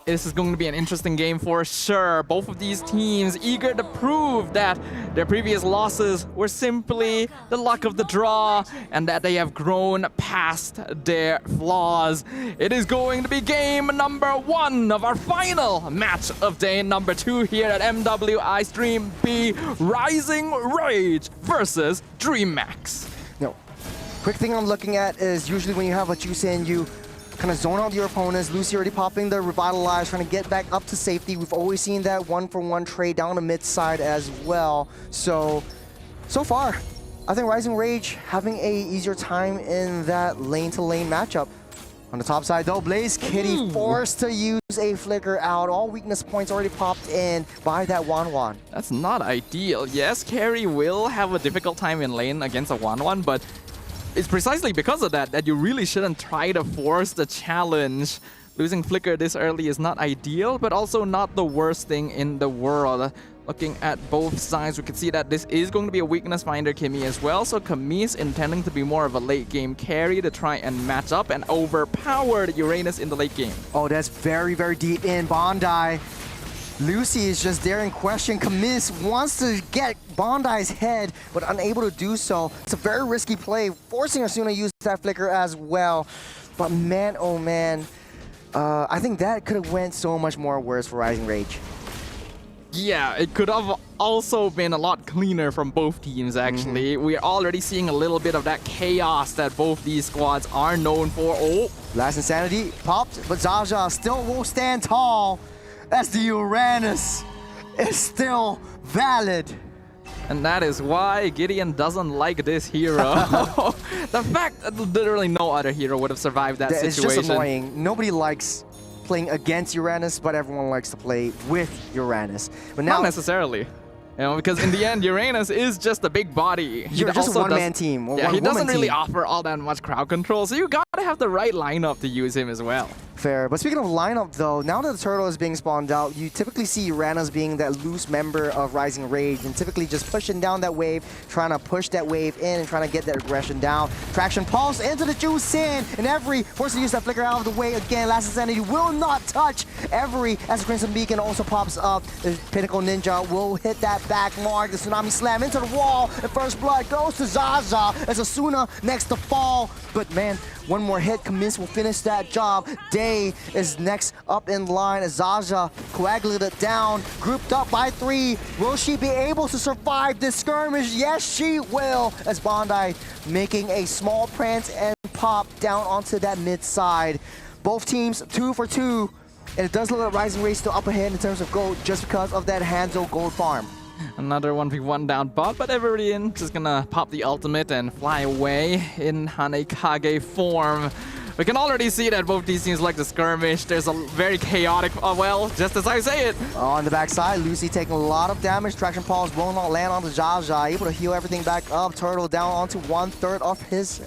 This is going to be an interesting game for sure. Both of these teams eager to prove that their previous losses were simply the luck of the draw and that they have grown past their flaws. It is going to be game number 1 of our final match of day number 2 here at MWI Stream B, Rising Rage versus DreamMax. No. Quick thing I'm looking at is usually when you have a Juicin, you kind of zone out your opponents. Lucy already popping the Revitalize, trying to get back up to safety. We've always seen that 1-for-1 trade down the mid side as well. So far, I think Rising Rage having a easier time in that lane-to-lane matchup. On the top side though, Blaze Kitty forced to use a flicker out. All weakness points already popped in by that Wan. That's not ideal. Yes, Carry will have a difficult time in lane against a Wan, but it's precisely because of that you really shouldn't try to force the challenge. Losing Flicker this early is not ideal, but also not the worst thing in the world. Looking at both sides, we can see that this is going to be a weakness finder Kimmy as well. So Camise intending to be more of a late game carry to try and match up and overpower Uranus in the late game. Oh, that's very, very deep in. Bondi. Lucy is just there in question. Camise wants to get Bondi's head, but unable to do so. It's a very risky play, forcing Asuna to use that flicker as well. But man, oh man, I think that could have went so much more worse for Rising Rage. Yeah, it could have also been a lot cleaner from both teams, actually. We're already seeing a little bit of that chaos that both these squads are known for. Oh, Last Insanity popped, but Zaza still will stand tall. That's the Uranus. It's still valid. and that is why Gideon doesn't like this hero. The fact that literally no other hero would have survived that situation. It's just annoying. Nobody likes playing against Uranus, but everyone likes to play with Uranus. But now, not necessarily. You know, because in the end, Uranus is just a big body. You're just a one-man team. Yeah, he doesn't really offer all that much crowd control, so you gotta have the right lineup to use him as well. Fair. But speaking of lineup, though, now that the turtle is being spawned out, you typically see Uranus being that loose member of Rising Rage and typically just pushing down that wave, trying to push that wave in and trying to get that aggression down. Traction Pulse into the Juicin, and Every forced to use that flicker out of the way again. Last Insanity will not touch Every as the Crimson Beacon also pops up. The Pinnacle Ninja will hit that back mark. The Tsunami Slam into the wall, and First Blood goes to Zaza as Asuna next to fall. But man, one more hit, Camise will finish that job. Day is next up in line as Zaza coagulated down, grouped up by 3. Will she be able to survive this skirmish? Yes, she will, as Bondi making a small prance and pop down onto that mid side. Both teams 2 for 2, and it does look like Rising Rage still up ahead in terms of gold just because of that Hanzo gold farm. Another 1v1 down bot, but Everin just gonna pop the ultimate and fly away in Hanekage form. We can already see that both these teams like the skirmish. There's a very chaotic, well, just as I say it. On the backside, Lucy taking a lot of damage. Traction Pulse will not land onto Jaja, able to heal everything back up. Turtle down onto 1/3 of his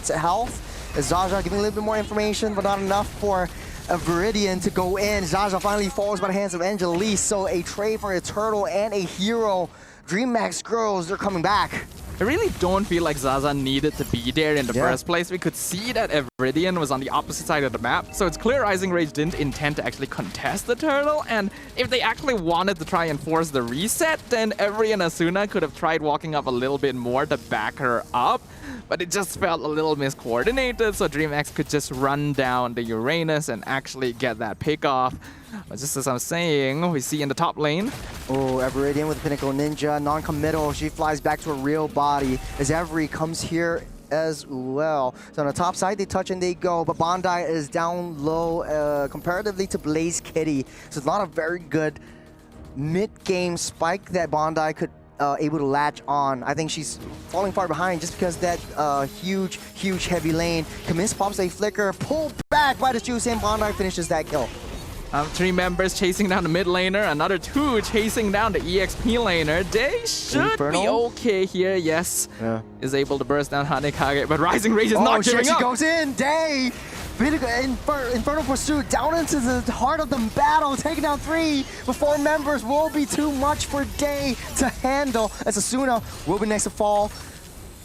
health. As Zaza giving a little bit more information, but not enough for a Viridian to go in. Zaza finally falls by the hands of Angelise, so a trade for a turtle and a hero. DreamMax girls, they're coming back. I really don't feel like Zaza needed to be there in the first place. We could see that Viridian was on the opposite side of the map, so it's clear Rising Rage didn't intend to actually contest the turtle, and if they actually wanted to try and force the reset, then Every and Asuna could have tried walking up a little bit more to back her up, but it just felt a little miscoordinated, so DreamMax could just run down the Uranus and actually get that pick off. But just as I'm saying, we see in the top lane. Oh, Everydian with Pinnacle Ninja, non-committal. She flies back to a real body as Every comes here as well. So on the top side, they touch and they go, but Bondi is down low comparatively to Blaze Kitty. So it's not a very good mid-game spike that Bondi could able to latch on. I think she's falling far behind just because that huge heavy lane. Camise pops a flicker, pulled back by the Juicin. Bondi finishes that kill. 3 members chasing down the mid laner, another 2 chasing down the EXP laner. They should be okay here, yes. Yeah. Is able to burst down Hanekage, but Rising Rage is not giving up. She goes in, Day! Infernal Pursuit down into the heart of the battle, taking down 3, but 4 members will be too much for Day to handle, as Asuna will be next to fall.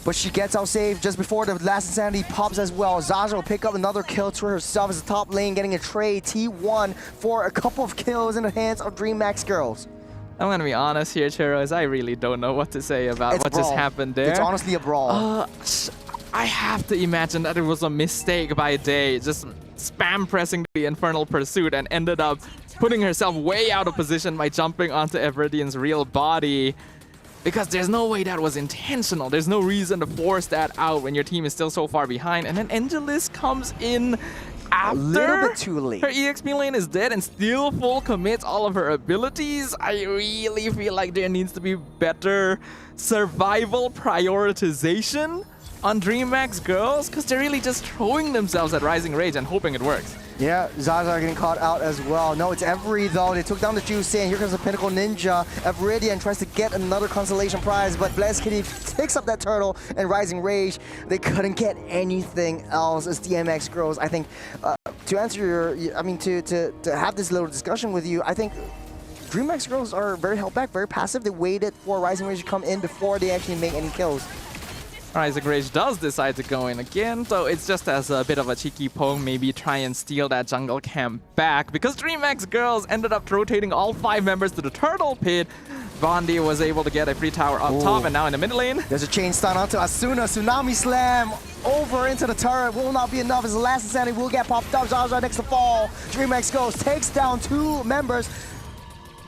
But she gets out safe just before the last Insanity pops as well. Zaza will pick up another kill to herself as the top lane, getting a trade T1 for a couple of kills in the hands of DreamMax girls. I'm gonna be honest here, Churros. I really don't know what to say about what just happened there. It's honestly a brawl. I have to imagine that it was a mistake by Day, just spam pressing the Infernal Pursuit and ended up putting herself way out of position by jumping onto Everidian's real body. Because there's no way that was intentional. There's no reason to force that out when your team is still so far behind. And then Angelis comes in after. A little bit too late. Her EXP lane is dead and still full commits all of her abilities. I really feel like there needs to be better survival prioritization on DreamMax girls, because they're really just throwing themselves at Rising Rage and hoping it works. Yeah, Zaza getting caught out as well. No, it's Every though. They took down the Juicy, and here comes the Pinnacle Ninja. Everidian tries to get another consolation prize, but Blessed Kitty picks up that turtle and Rising Rage. They couldn't get anything else as DMX girls. I think to answer your, I mean, to have this little discussion with you, I think DreamMax girls are very held back, very passive. They waited for Rising Rage to come in before they actually make any kills. Rising Rage does decide to go in again, so it's just as a bit of a cheeky poke, maybe try and steal that jungle camp back, because DreamMax girls ended up rotating all 5 members to the turtle pit. Bondi was able to get a free tower up top, and now in the mid lane. There's a chain stun onto Asuna. Tsunami Slam over into the turret. Will not be enough as the last Insanity will get popped up. Zaza next to fall. DreamMax goes, takes down 2 members.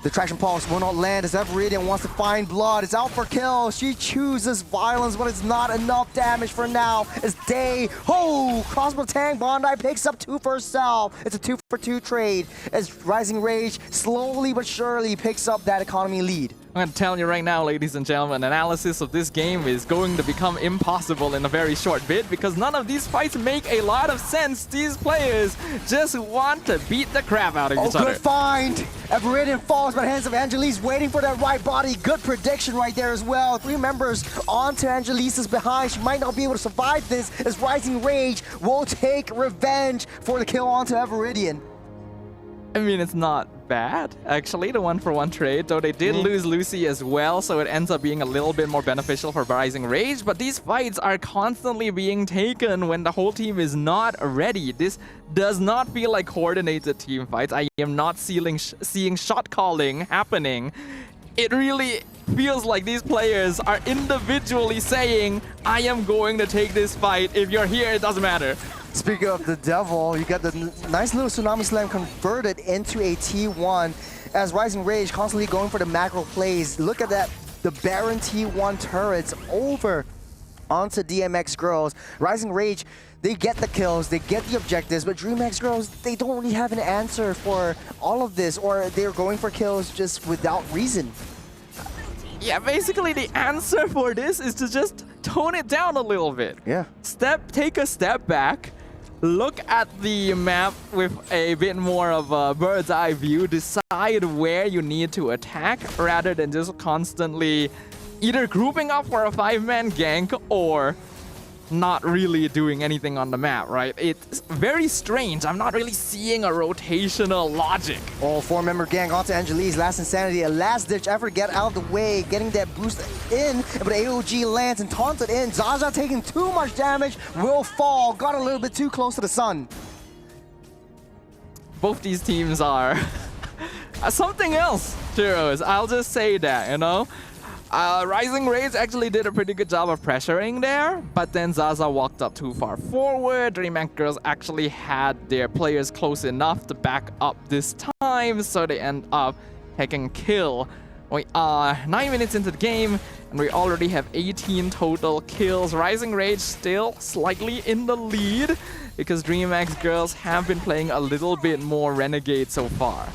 The Traction Pulse will not land as Everidian wants to find blood. It's out for kill. She chooses violence, but it's not enough damage for now. As Day, crossbow tank, Bondi picks up 2 for herself. It's a 2-for-2 trade as Rising Rage slowly but surely picks up that economy lead. I'm going to tell you right now, ladies and gentlemen, analysis of this game is going to become impossible in a very short bit, because none of these fights make a lot of sense. These players just want to beat the crap out of each other. Good find. Everidian falls by the hands of Angelise, waiting for that right body. Good prediction right there as well. 3 members onto Angelise's behind. She might not be able to survive this as Rising Rage will take revenge for the kill onto Everidian. I mean, it's not bad, actually, the 1-for-1 trade, though they did lose Lucy as well, so it ends up being a little bit more beneficial for Rising Rage. But these fights are constantly being taken when the whole team is not ready. This does not feel like coordinated team fights. I am not seeing shot calling happening. It really feels like these players are individually saying, I am going to take this fight. If you're here, it doesn't matter. Speaking of the devil, you got the nice little Tsunami Slam converted into a T1 as Rising Rage constantly going for the macro plays. Look at that, the Baron T1 turrets over onto DMX girls. Rising Rage, they get the kills, they get the objectives, but DreamMax girls, they don't really have an answer for all of this, or they're going for kills just without reason. Yeah, basically the answer for this is to just tone it down a little bit. Yeah. Take a step back, look at the map with a bit more of a bird's eye view, decide where you need to attack rather than just constantly either grouping up for a 5-man gank or not really doing anything on the map, right? It's very strange. I'm not really seeing a rotational logic. 4-member gang onto Angelise. Last Insanity, a last-ditch effort, get out of the way, getting that boost in, but AOG lands and taunted in. Zaza taking too much damage, will fall, got a little bit too close to the sun. Both these teams are something else, Heroes. I'll just say that, you know? Rising Rage actually did a pretty good job of pressuring there, but then Zaza walked up too far forward. DreamMax girls actually had their players close enough to back up this time, so they end up taking a kill. We are 9 minutes into the game, and we already have 18 total kills. Rising Rage still slightly in the lead, because DreamMax girls have been playing a little bit more Renegade so far.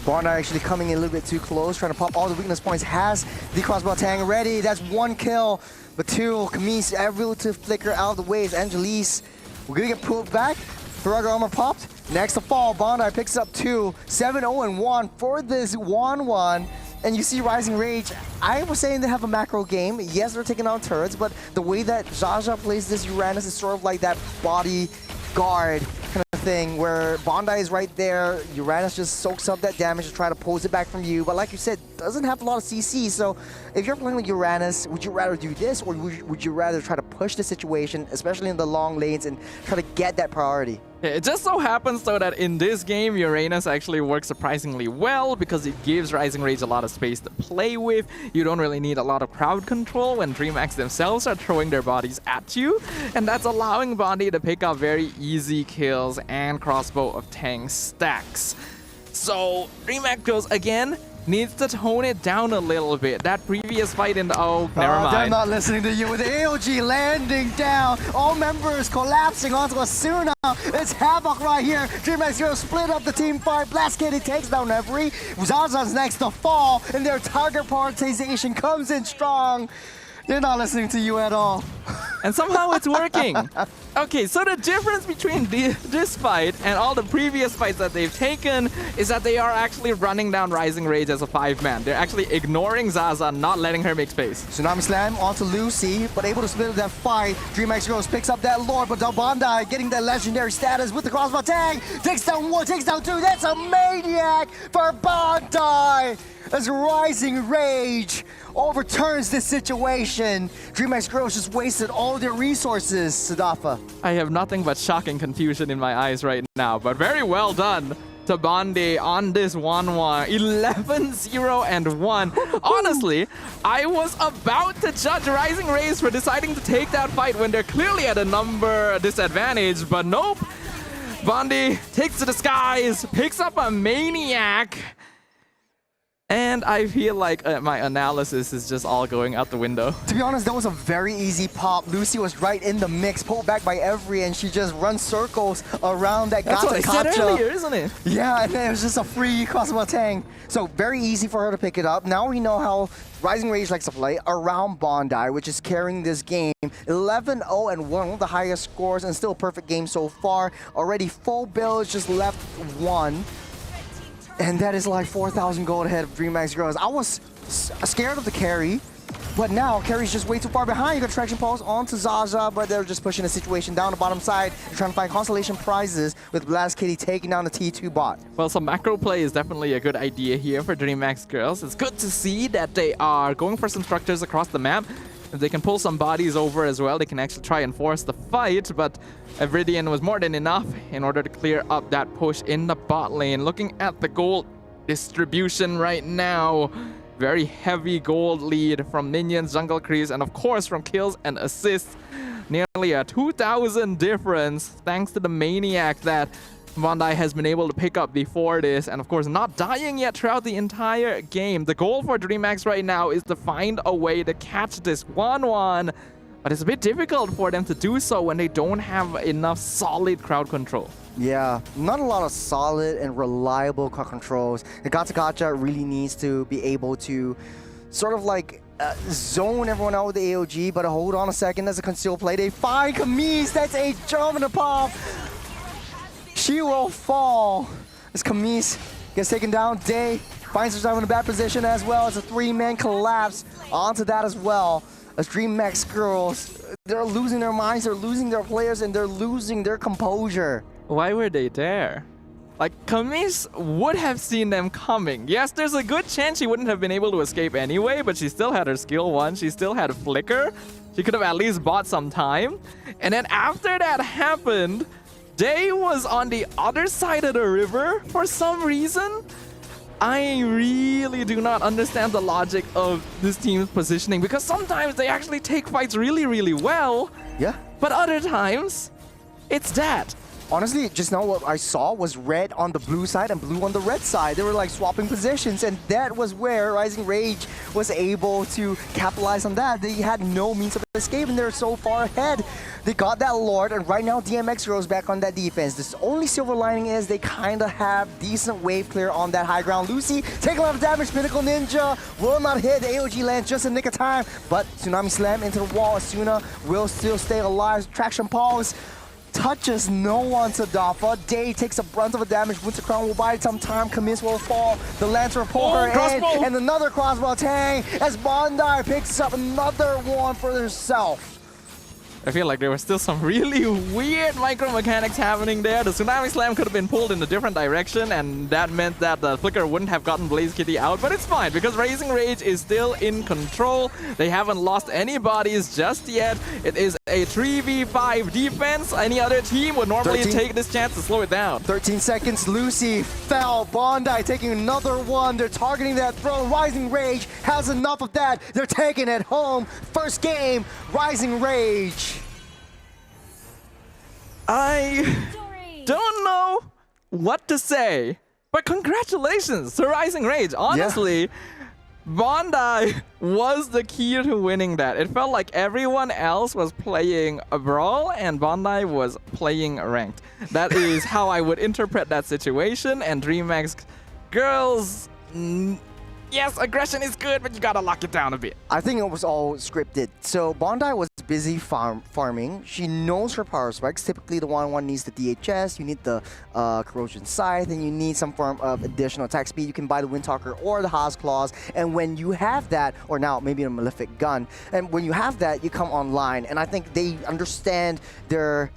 Bondi actually coming in a little bit too close, trying to pop all the weakness points. Has the crossbow tang ready. That's 1 kill. But 2, Camise able to flicker out of the way. Angelise, we're gonna get pulled back. Throughout armor popped. Next to fall, Bondi picks up 2. 7-0-1 for this 1-1. And you see Rising Rage, I was saying they have a macro game. Yes, they're taking out turrets, but the way that Zaza plays this Uranus is sort of like that body guard kind of thing where Bondi is right there. Uranus just soaks up that damage to try to pose it back from you. But like you said, doesn't have a lot of CC. So if you're playing with Uranus, would you rather do this or would you rather try to push the situation, especially in the long lanes, and try to get that priority? It just so happens though that in this game, Uranus actually works surprisingly well because it gives Rising Rage a lot of space to play with. You don't really need a lot of crowd control when DreamMax themselves are throwing their bodies at you. And that's allowing Bondi to pick up very easy kills and crossbow of tank stacks. So DreamMax goes again. Needs to tone it down a little bit. That previous fight in the... Oh, never mind. They're not listening to you with the AOG landing down. All members collapsing onto Asuna. It's Havoc right here. DreamMax Heroes split up the team fight. Blast Kitty takes down every. Zaza's next to fall, and their target prioritization comes in strong. They're not listening to you at all. And somehow it's working. Okay, so the difference between this fight and all the previous fights that they've taken is that they are actually running down Rising Rage as a 5-man. They're actually ignoring Zaza, not letting her make space. Tsunami Slam onto Lucy, but able to split up that fight. DreamMax Heroes picks up that Lord, but Bondi getting that legendary status with the crossbow tag. Takes down 1, takes down 2. That's a maniac for Bondi. As Rising Rage overturns this situation. DreamMax Heroes just wasted all their resources, Sadafa. I have nothing but shocking confusion in my eyes right now, but very well done to Bondi on this 1-1. 11-0 and 1. Honestly, I was about to judge Rising Rage for deciding to take that fight when they're clearly at a number disadvantage, but nope. Bondi takes to the skies, picks up a maniac. And I feel like my analysis is just all going out the window. To be honest, that was a very easy pop. Lucy was right in the mix, pulled back by Every, and she just runs circles around that That's what I said earlier, isn't it? Yeah, and then it was just a free crossbow tang. So very easy for her to pick it up. Now we know how Rising Rage likes to play around Bondi, which is carrying this game. 11-0 and 1, one of the highest scores, and still a perfect game so far. Already full builds, just left 1. And that is like 4,000 gold ahead of DreamMax Heroes. I was scared of the carry, but now carry's just way too far behind. You got Traction Pulse onto Zaza, but they're just pushing the situation down the bottom side. They're trying to find consolation prizes with Blast Kitty taking down the T2 bot. Well, some macro play is definitely a good idea here for DreamMax Girls. It's good to see that they are going for some structures across the map. If they can pull some bodies over as well, they can actually try and force the fight, but Ivridian was more than enough in order to clear up that push in the bot lane. Looking at the gold distribution right now, very heavy gold lead from minions, jungle creeps, and of course from kills and assists. Nearly a 2,000 difference thanks to the maniac that Bondi has been able to pick up before this, and of course not dying yet throughout the entire game. The goal for DreamMax right now is to find a way to catch this 1-1, but it's a bit difficult for them to do so when they don't have enough solid crowd control. Yeah, not a lot of solid and reliable crowd controls. The Gacha really needs to be able to sort of like zone everyone out with the AOG, but hold on a second, there's a concealed play. They find Camise, that's a jump in the pop. She will fall as Camise gets taken down. Day finds herself in a bad position as well as a 3-man collapse onto that as well. As DreamMax Girls, they're losing their minds, they're losing their players, and they're losing their composure. Why were they there? Like, Camise would have seen them coming. Yes, there's a good chance she wouldn't have been able to escape anyway, but she still had her skill 1. She still had a flicker. She could have at least bought some time. And then after that happened, Day was on the other side of the river for some reason. I really do not understand the logic of this team's positioning, because sometimes they actually take fights really, really well. Yeah. But other times, it's that. Honestly, just now what I saw was red on the blue side and blue on the red side. They were like swapping positions, and that was where Rising Rage was able to capitalize on that. They had no means of escape, and they're so far ahead. They got that Lord, and right now DMX goes back on that defense. The only silver lining is they kind of have decent wave clear on that high ground. Lucy taking a lot of damage. Pinnacle Ninja will not hit. The AOG lands just in nick of time, but Tsunami Slam into the wall. Asuna will still stay alive. Traction Pulse touches no one to Dafa. Day takes a brunt of the damage. Winter Crown will buy some time. Camise will fall. The Lancer will pull her in. And another crossbow tang as Bondi picks up another one for herself. I feel like there were still some really weird micro mechanics happening there. The Tsunami Slam could have been pulled in a different direction, and that meant that the Flicker wouldn't have gotten Blaze Kitty out. But it's fine, because Rising Rage is still in control. They haven't lost any bodies just yet. It is a 3v5 defense. Any other team would normally take this chance to slow it down. 13 seconds, Lucy fell. Bondi taking another one. They're targeting that throne. Rising Rage has enough of that. They're taking it home. First game, Rising Rage. I don't know what to say, but congratulations to Rising Rage. Honestly, Bondi was the key to winning that. It felt like everyone else was playing a brawl and Bondi was playing ranked. That is how I would interpret that situation. And DreamMax girls, yes, aggression is good, but you gotta lock it down a bit. I think it was all scripted. So Bondi was busy farming. She knows her power specs. Typically, the 1-1 needs the DHS, you need the Corrosion Scythe, and you need some form of additional attack speed. You can buy the Windtalker or the Haas Claws, and when you have that, or now maybe a Malefic Gun, and when you have that, you come online. And I think they understand their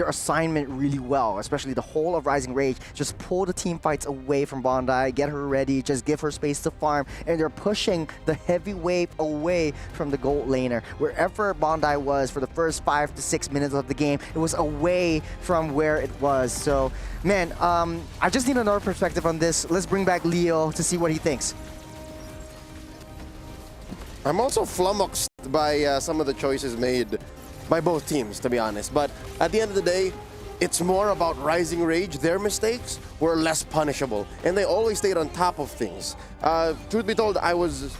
assignment really well, especially the whole of Rising Rage. Just pull the team fights away from Bondi, get her ready, just give her space to farm, and they're pushing the heavy wave away from the gold laner. Wherever Bondi was for the first 5 to 6 minutes of the game, it was away from where it was. So, man, I just need another perspective on this. Let's bring back Leo to see what he thinks. I'm also flummoxed by some of the choices made by both teams, to be honest. But at the end of the day, it's more about Rising Rage. Their mistakes were less punishable, and they always stayed on top of things. Truth be told, I was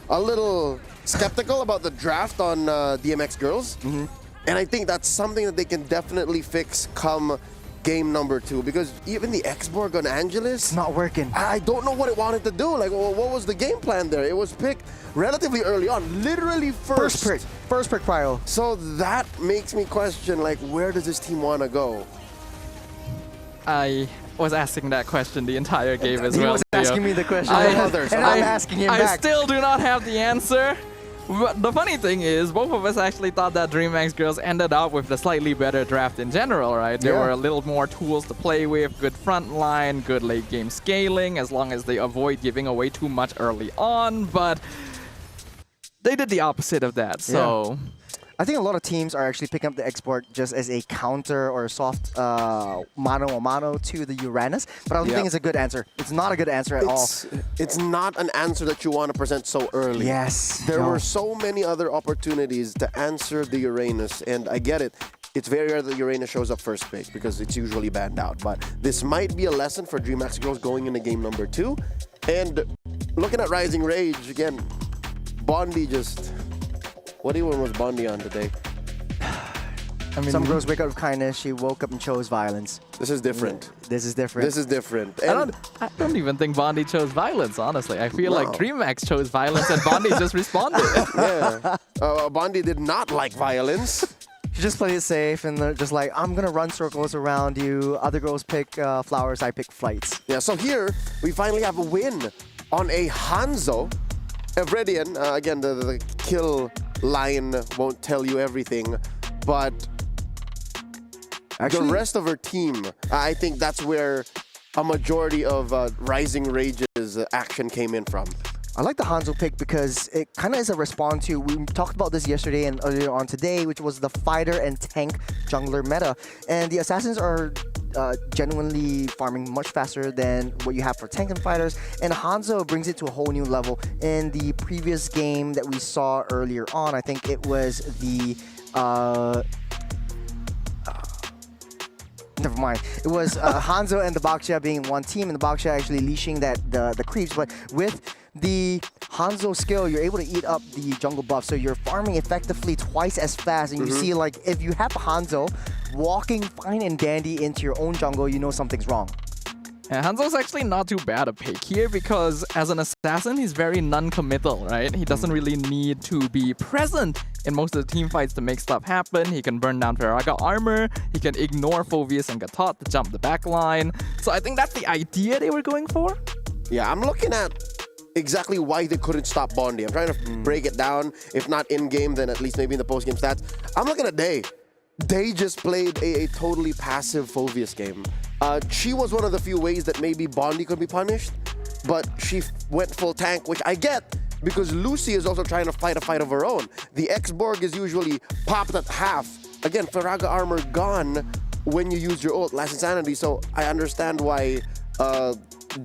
a little skeptical about the draft on DMX Girls, and I think that's something that they can definitely fix come game number 2, because even the X-Borg on Angelus, It's not working. I don't know what it wanted to do. Like, what was the game plan there? It was picked relatively early on, literally first. First pick Prio. So that makes me question, like, where does this team want to go? I was asking that question the entire game as well. He was asking me the question, I'm asking him I back. still do not have the answer. But the funny thing is, both of us actually thought that DreamMax girls ended up with the slightly better draft in general, right? There were a little more tools to play with, good front line, good late game scaling, as long as they avoid giving away too much early on. But they did the opposite of that, so... I think a lot of teams are actually picking up the export just as a counter or a soft mano-a-mano to the Uranus, but I don't think it's a good answer. It's not a good answer at all. It's not an answer that you want to present so early. Yes. There were so many other opportunities to answer the Uranus, and I get it. It's very rare that Uranus shows up first pick because it's usually banned out, but this might be a lesson for DreamMax girls going into game number 2. And looking at Rising Rage, again, Bondi just... What even was Bondi on today? I mean, some girls wake up with kindness. She woke up and chose violence. This is different. This is different. This is different. I don't even think Bondi chose violence, honestly. I feel like DreamMax chose violence and Bondi just responded. Yeah. Bondi did not like violence. She just played it safe and they're just like, I'm going to run circles around you. Other girls pick flowers, I pick flights. Yeah, so here we finally have a win on a Hanzo. Evridian, again, the kill line won't tell you everything, but actually, the rest of her team, I think that's where a majority of Rising Rage's action came in from. I like the Hanzo pick because it kind of is a response to, we talked about this yesterday and earlier on today, which was the fighter and tank jungler meta. And the assassins are genuinely farming much faster than what you have for tank and fighters. And Hanzo brings it to a whole new level. In the previous game that we saw earlier on, I think it was the... never mind. It was Hanzo and the Baksha being one team, and the Baksha actually leashing the creeps. But with the Hanzo skill, you're able to eat up the jungle buff, so you're farming effectively twice as fast. And you see, like, if you have Hanzo walking fine and dandy into your own jungle, you know something's wrong. And Hanzo's actually not too bad a pick here because as an assassin, he's very non-committal, right? He doesn't really need to be present in most of the team fights to make stuff happen. He can burn down Firaga armor, he can ignore Phoveus and Gatot to jump the back line. So I think that's the idea they were going for. Yeah, I'm looking at exactly why they couldn't stop Bondi. I'm trying to break it down. If not in-game, then at least maybe in the post-game stats. I'm looking at Day. Day just played a totally passive Phoveus game. She was one of the few ways that maybe Bondi could be punished, but she went full tank, which I get, because Lucy is also trying to fight a fight of her own. The X-Borg is usually popped at half. Again, Faraga armor gone when you use your ult, last insanity, so I understand why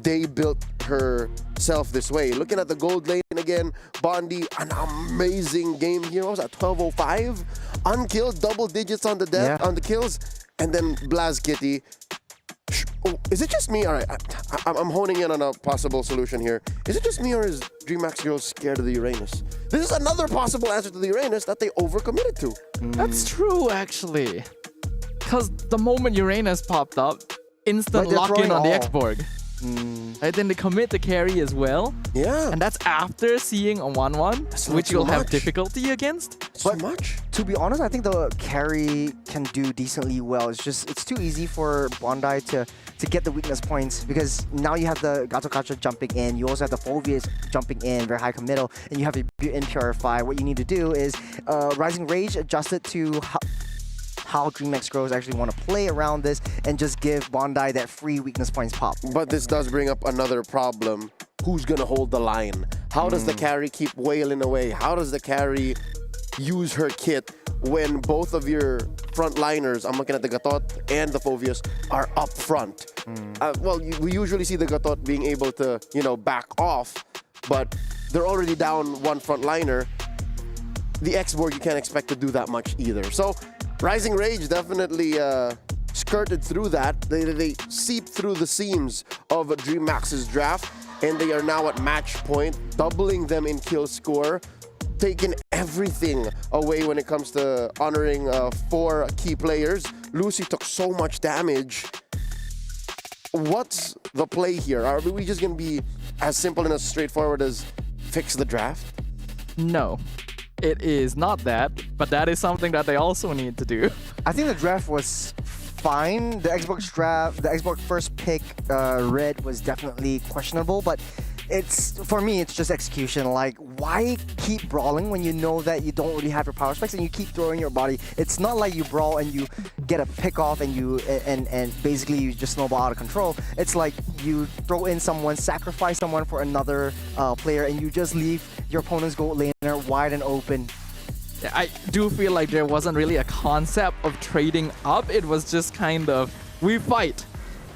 Day built herself this way. Looking at the gold lane again, Bondi, an amazing game here. What was that, 12:05? Unkilled, double digits on the death, on the kills, and then Blaz Kitty. Oh, is it just me? All right, I'm honing in on a possible solution here. Is it just me, or is DreamMax girls scared of the Uranus? This is another possible answer to the Uranus that they overcommitted to. That's true, actually. Because the moment Uranus popped up, instant lock-in on the X-Borg. Right, then they commit the carry as well. Yeah. And that's after seeing a 1-1, which you'll have difficulty against. So much. To be honest, I think the carry can do decently well. It's just, it's too easy for Bondi to get the weakness points, because now you have the Gato jumping in, you also have the Phoveus jumping in, very high committal, and you have a Butin Purify. What you need to do is Rising Rage, adjust it to how DreamMax Girls actually want to play around this and just give Bondi that free weakness points pop. But this does bring up another problem. Who's going to hold the line? How does the carry keep wailing away? How does the carry use her kit when both of your frontliners, I'm looking at the Gatot and the Phoveus, are up front? Well, we usually see the Gatot being able to, you know, back off, but they're already down one frontliner. The X-Borg, you can't expect to do that much either. So Rising Rage definitely skirted through that. They seeped through the seams of DreamMax's draft, and they are now at match point, doubling them in kill score, taking everything away when it comes to honoring 4 key players. Lucy took so much damage. What's the play here? Are we just going to be as simple and as straightforward as fix the draft? No. It is not that, but that is something that they also need to do. I think the draft was fine. The Xbox draft, the Xbox first pick, red, was definitely questionable, but for me, it's just execution. Like, why keep brawling when you know that you don't really have your power specs and you keep throwing your body? It's not like you brawl and you get a pick off and and basically you just snowball out of control. It's like you throw in someone, sacrifice someone for another player, and you just leave your opponent's gold laner wide and open. I do feel like there wasn't really a concept of trading up. It was just kind of, we fight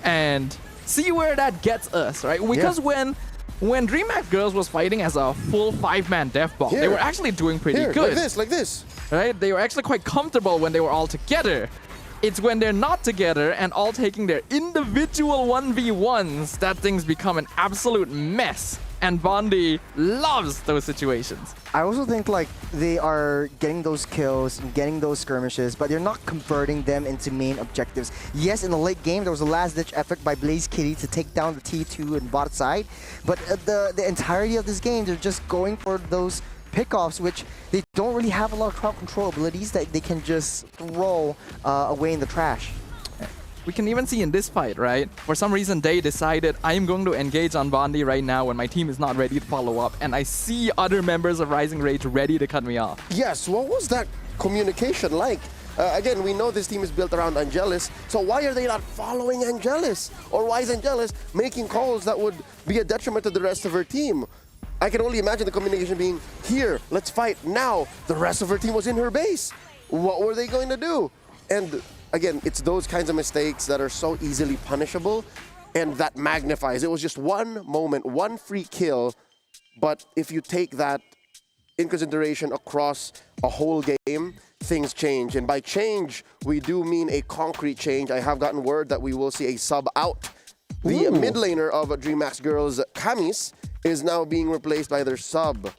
and see where that gets us, right? Because when DreamMax Girls was fighting as a full 5-man death bomb, they were actually doing pretty good. Like this. Right? They were actually quite comfortable when they were all together. It's when they're not together and all taking their individual 1v1s that things become an absolute mess. And Bondi loves those situations. I also think like they are getting those kills and getting those skirmishes, but they're not converting them into main objectives. Yes, in the late game, there was a last-ditch effort by Blaze Kitty to take down the T2 and bot side, but the entirety of this game, they're just going for those pickoffs, which they don't really have a lot of crowd control abilities that they can just throw away in the trash. We can even see in this fight, right? For some reason, they decided, I'm going to engage on Bondi right now when my team is not ready to follow up. And I see other members of Rising Rage ready to cut me off. Yes, what was that communication like? Again, we know this team is built around Angelus, so why are they not following Angelus? Or why is Angelus making calls that would be a detriment to the rest of her team? I can only imagine the communication being, here, let's fight now. The rest of her team was in her base. What were they going to do? And again, it's those kinds of mistakes that are so easily punishable and that magnifies. It was just one moment, one free kill, but if you take that in consideration across a whole game, things change. And by change, we do mean a concrete change. I have gotten word that we will see a sub out. The mid laner of DreamMax Girls, Kamis, is now being replaced by their sub,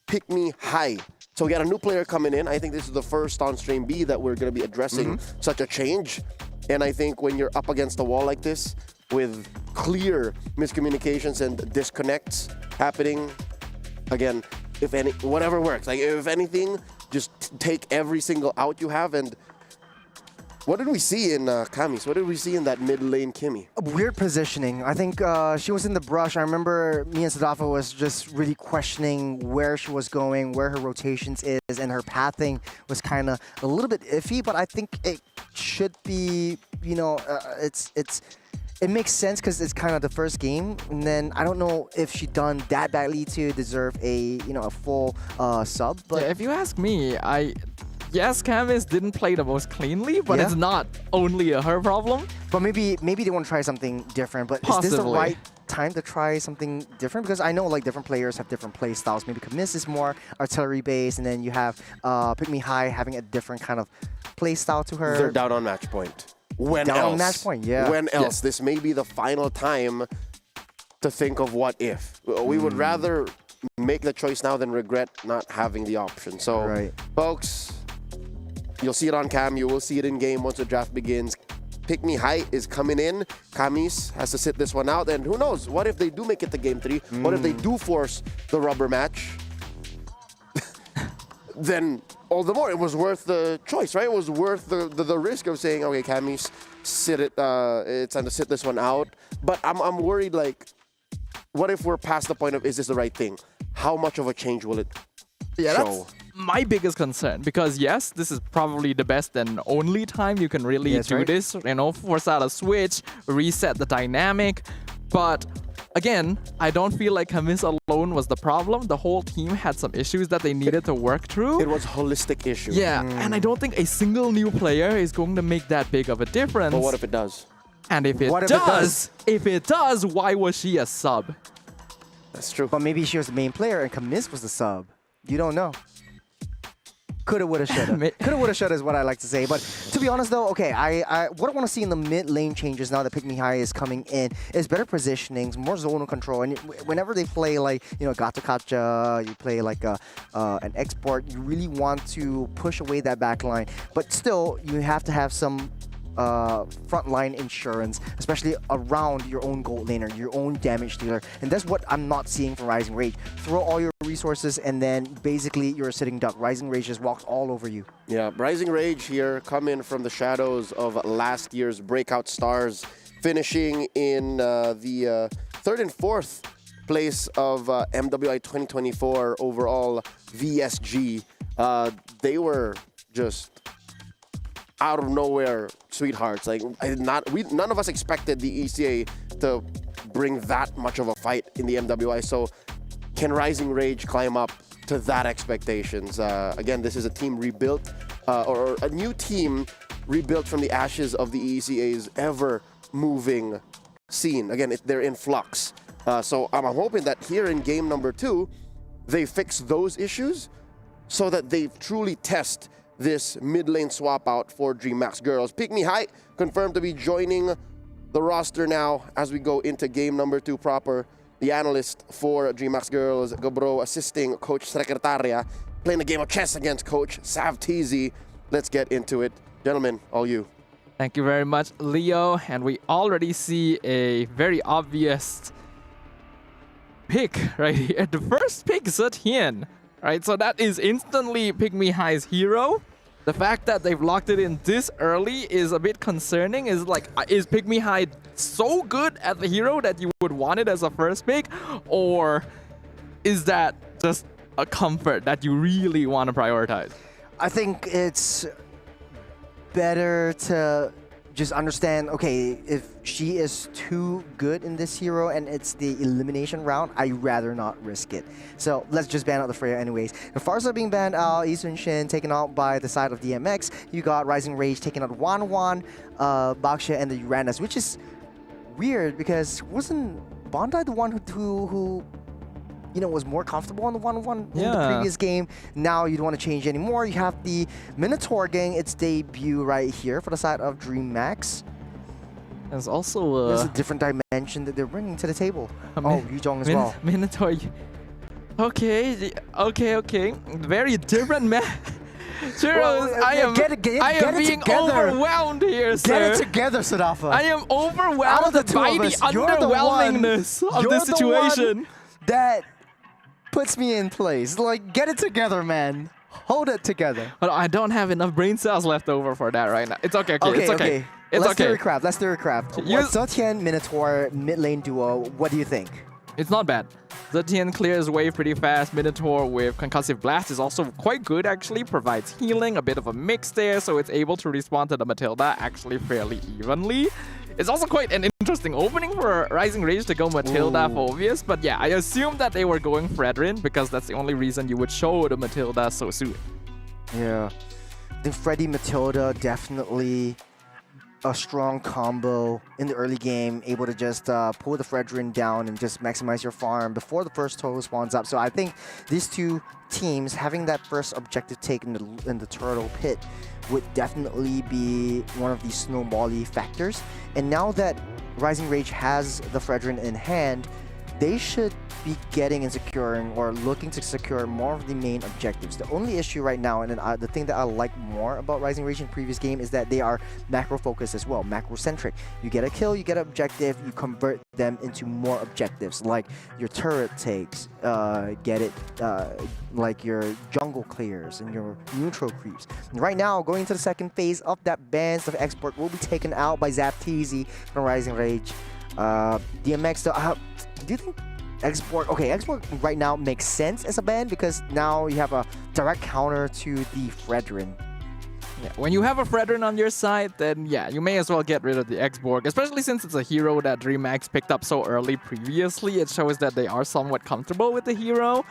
Pick Me High. So we got a new player coming in. I think this is the first on Stream B that we're going to be addressing such a change. And I think when you're up against a wall like this, with clear miscommunications and disconnects happening, again, if any, whatever works. Like if anything, just take every single out you have and What did we see in Camis? What did we see in that mid lane Kimmy? Weird positioning. I think she was in the brush. I remember me and Sadafa was just really questioning where she was going, where her rotations is, and her pathing was kind of a little bit iffy, but I think it should be, you know, it makes sense because it's kind of the first game, and then I don't know if she done that badly to deserve a full sub. But yeah, if you ask me, yes, Camis didn't play the most cleanly, but it's not only her problem. But maybe they want to try something different. But Possibly. Is this the right time to try something different? Because I know like different players have different play styles. Maybe Camis is more artillery based, and then you have Pick Me High having a different kind of play style to her. They're down on match point. When down else? on match point, yeah. When else? This may be the final time to think of what if. We would rather make the choice now than regret not having the option. So, folks, you'll see it on cam. You will see it in game once the draft begins. Pick Me High is coming in. Camis has to sit this one out. And who knows? What if they do make it to game 3? What if they do force the rubber match? Then all the more, it was worth the choice, right? It was worth the risk of saying, okay, Camis, sit it. It's time to sit this one out. But I'm worried, like, what if we're past the point of, is this the right thing? How much of a change will it show? That's my biggest concern, because yes, this is probably the best and only time you can really do this, you know, force out a switch, reset the dynamic. But again, I don't feel like Camis alone was the problem. The whole team had some issues that they needed to work through. It was a holistic issue. Yeah, and I don't think a single new player is going to make that big of a difference. But what if it does? And if it does, why was she a sub? That's true. But maybe she was the main player and Camis was the sub. You don't know. Coulda, woulda, shoulda. Coulda, woulda, shoulda is what I like to say. But to be honest, though, okay, what I want to see in the mid lane changes now that Pick Me High is coming in is better positionings, more zonal control. And whenever they play like, you know, Gato Kacha, you play like an export, you really want to push away that back line. But still, you have to have some frontline insurance, especially around your own gold laner, your own damage dealer. And that's what I'm not seeing from Rising Rage. Throw all your resources and then basically you're a sitting duck. Rising Rage just walks all over you. Yeah, Rising Rage here come in from the shadows of last year's breakout stars, finishing in the 3rd and 4th place of MWI 2024 overall VSG. They were just out of nowhere sweethearts. Like, none of us expected the ECA to bring that much of a fight in the MWI. So can Rising Rage climb up to that expectations? Again, this is a team rebuilt, or a new team rebuilt from the ashes of the ECA's ever-moving scene. Again, they're in flux. So I'm hoping that here in game number 2, they fix those issues so that they truly test this mid lane swap out for DreamMax girls. Pick Me High confirmed to be joining the roster now as we go into game number 2 proper. The analyst for DreamMax girls, Gabro, assisting Coach Secretaria, playing a game of chess against Coach Savtizi. Let's get into it. Gentlemen, all you. Thank you very much, Leo. And we already see a very obvious pick right here. The first pick, Zetian. Right, so that is instantly Pick Me High's hero. The fact that they've locked it in this early is a bit concerning. Is Pick Me High so good at the hero that you would want it as a first pick? Or is that just a comfort that you really want to prioritize? I think it's better to just understand, okay, if she is too good in this hero and it's the elimination round, I'd rather not risk it. So let's just ban out the Freya anyways. The Farsa being banned out, Isun Shin taken out by the side of DMX. You got Rising Rage taking out Wan, Baksha, and the Uranus, which is weird because wasn't Bondi the one who you know, was more comfortable on the 1-1 in the previous game? Now you don't want to change anymore. You have the Minotaur getting its debut right here for the side of DreamMax. There's also there's a different dimension that they're bringing to the table. Yuzhong as well. Minotaur. Okay. Very different match. Well, I am being overwhelmed here, sir. Get it together, Sadafa. I am overwhelmed by the underwhelmingness of this situation. That puts me in place. Like, get it together, man. Hold it together. But I don't have enough brain cells left over for that right now. It's okay, it's okay. It's Let's okay. Let's do recraft. Use- Zetian Minotaur mid lane duo. What do you think? It's not bad. Zetian clears wave pretty fast. Minotaur with Concussive Blast is also quite good actually. Provides healing, a bit of a mix there, so it's able to respond to the Matilda actually fairly evenly. It's also quite an interesting opening for Rising Rage to go Matilda Phoveus, but yeah, I assume that they were going Fredrin because that's the only reason you would show the Matilda so soon. Yeah. I think Freddy Matilda definitely a strong combo in the early game, able to just pull the Fredrin down and just maximize your farm before the first turtle spawns up. So I think these two teams having that first objective take in the turtle pit would definitely be one of these snowbally factors. And now that Rising Rage has the Fredrin in hand, they should be getting and securing or looking to secure more of the main objectives. The only issue right now, and the thing that I like more about Rising Rage in previous game is that they are macro focused as well, macro centric. You get a kill, you get an objective, you convert them into more objectives like your turret takes, like your jungle clears and your neutral creeps. And right now, going into the second phase of that bans of export will be taken out by Zapteezy from Rising Rage. DreamMax though, do you think export right now makes sense as a ban because now you have a direct counter to the Fredrin? Yeah, when you have a Fredrin on your side, then yeah, you may as well get rid of the X-Borg, especially since it's a hero that DreamMax picked up so early previously. It shows that they are somewhat comfortable with the hero.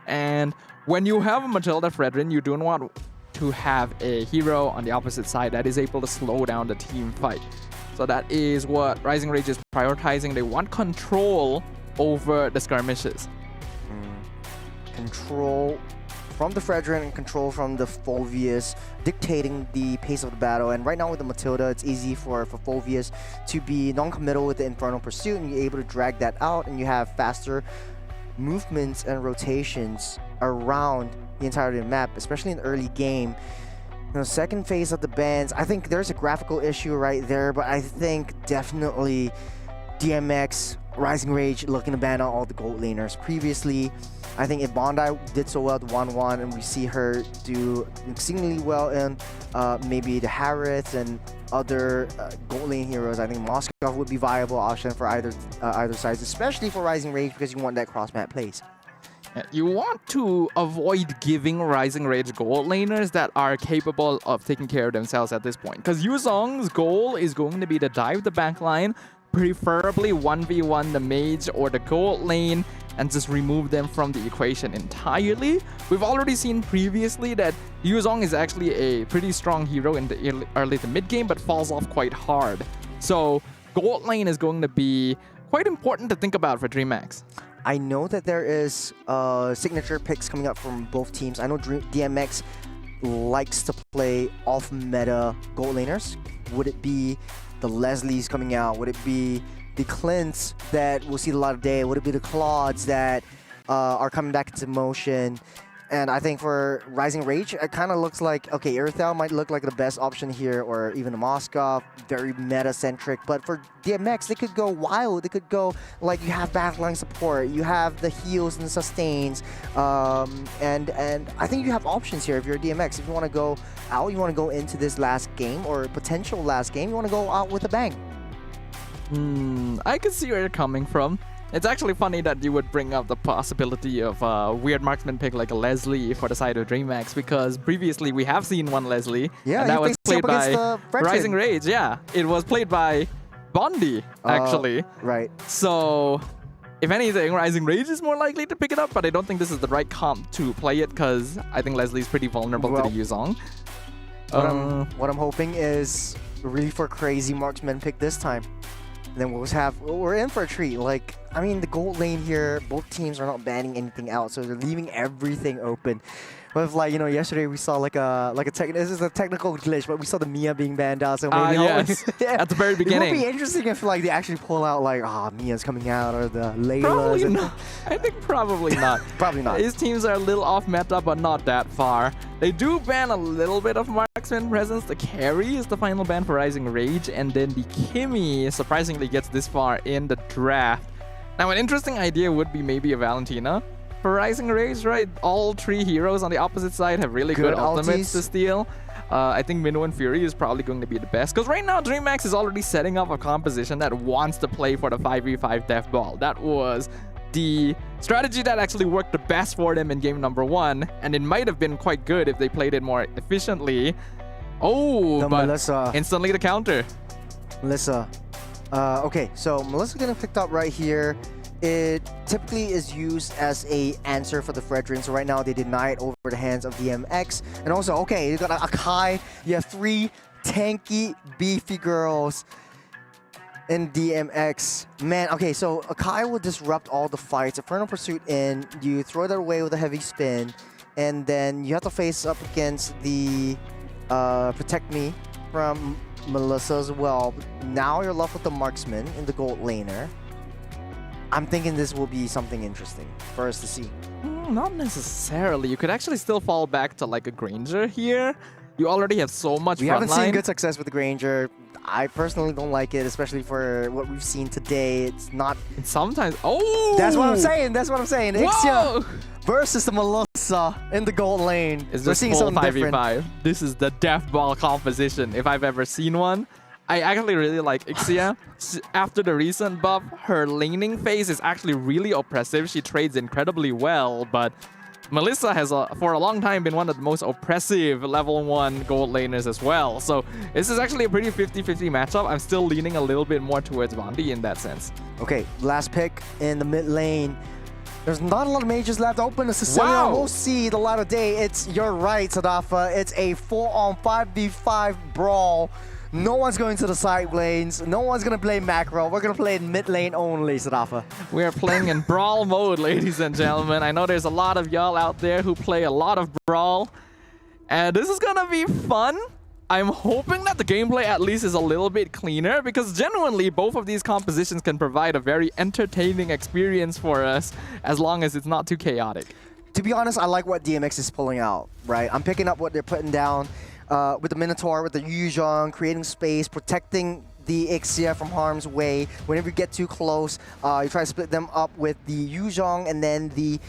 And when you have a Matilda Fredrin, you don't want to have a hero on the opposite side that is able to slow down the team fight. So that is what Rising Rage is prioritizing. They want control over the skirmishes. Control from the Fredrin and control from the Phoveus, dictating the pace of the battle. And right now with the Matilda, it's easy for Phoveus to be non-committal with the Infernal Pursuit, and you're able to drag that out, and you have faster movements and rotations around the entirety of the map, especially in the early game. You know, second phase of the bans, I think there's a graphical issue right there, but I think definitely DreamMax, Rising Rage looking to ban out all the gold laners. Previously, I think if Bondi did so well at 1-1, and we see her do exceedingly well in maybe the Harith and other gold lane heroes, I think Moscow would be viable option for either side, especially for Rising Rage because you want that cross-map plays. You want to avoid giving Rising Rage gold laners that are capable of taking care of themselves at this point. Because Yuzong's goal is going to be to dive the backline, preferably 1v1 the mage or the gold lane, and just remove them from the equation entirely. We've already seen previously that Yuzong is actually a pretty strong hero in the early to mid game, but falls off quite hard. So gold lane is going to be quite important to think about for DreamMax. I know that there is signature picks coming up from both teams. I know DreamMax likes to play off-meta gold laners. Would it be the Leslies coming out? Would it be the Clint's that will see the light of day? Would it be the Claudes that are coming back into motion? And I think for Rising Rage, it kind of looks like, okay, Irithel might look like the best option here, or even a Moskov, very meta-centric. But for DreamMax, they could go wild. They could go, like, you have backline support, you have the heals and sustains, and I think you have options here if you're DreamMax. If you want to go out, you want to go into this last game, or potential last game, you want to go out with a bang. I can see where you're coming from. It's actually funny that you would bring up the possibility of a weird marksman pick like a Leslie for the side of DreamMax, because previously we have seen one Leslie, and that was played by Rising Rage. Yeah, it was played by Bondi, actually. Right. So, if anything, Rising Rage is more likely to pick it up, but I don't think this is the right comp to play it, because I think Leslie's pretty vulnerable to the Yuzong. What I'm hoping is really for crazy marksman pick this time. And then we're in for a treat. Like, I mean, the gold lane here, both teams are not banning anything out, so they're leaving everything open. But like, you know, yesterday we saw this is a technical glitch, but we saw the Mia being banned out. So maybe yes. At the very beginning. It would be interesting if like they actually pull out like, Mia's coming out, or the Laylas. Probably not. I think probably not. Probably not. These teams are a little off meta, but not that far. They do ban a little bit of marksman presence. The carry is the final ban for Rising Rage, and then the Kimmy surprisingly gets this far in the draft. Now, an interesting idea would be maybe a Valentina for Rising Rage, right? All 3 heroes on the opposite side have really good ultimates to steal. I think Minnow and Fury is probably going to be the best. Because right now, DreamMax is already setting up a composition that wants to play for the 5v5 death ball. That was the strategy that actually worked the best for them in game number 1. And it might have been quite good if they played it more efficiently. Oh, but Melissa. Instantly the counter. Melissa. Okay, so Melissa getting picked up right here. It typically is used as a answer for the Fredrin. So right now they deny it over the hands of DMX. And also, okay, you got Akai. You have 3 tanky, beefy girls in DMX. Man, okay, so Akai will disrupt all the fights. Infernal Pursuit in, you throw that away with a heavy spin, and then you have to face up against the Protect Me from Melissa as well. Now you're left with the Marksman in the gold laner. I'm thinking this will be something interesting for us to see. Not necessarily. You could actually still fall back to like a Granger here. You already have so much We front haven't line. seen good success with the Granger. I personally don't like it, especially for what we've seen today. It's not... And sometimes... Oh! That's what I'm saying. That's what I'm saying. Whoa! Ixia versus the Melissa in the gold lane. Is We're this seeing full something 5v5? different. This is the death ball composition, if I've ever seen one. I actually really like Ixia. After the recent buff, her laning phase is actually really oppressive. She trades incredibly well, but Melissa has, for a long time, been one of the most oppressive level 1 gold laners as well. So this is actually a pretty 50-50 matchup. I'm still leaning a little bit more towards Bondi in that sense. Okay, last pick in the mid lane. There's not a lot of mages left open. The Sicilian will see the light of day. You're right, Sadafa. It's a full-on 5v5 brawl. No one's going to the side lanes. No one's going to play macro. We're going to play in mid lane only, Sadafa. We are playing in Brawl mode, ladies and gentlemen. I know there's a lot of y'all out there who play a lot of Brawl. And this is going to be fun. I'm hoping that the gameplay at least is a little bit cleaner, because genuinely both of these compositions can provide a very entertaining experience for us as long as it's not too chaotic. To be honest, I like what DMX is pulling out, right? I'm picking up what they're putting down. With the Minotaur, with the Yuzhong, creating space, protecting the Ixia from harm's way. Whenever you get too close, you try to split them up with the Yuzhong, and then the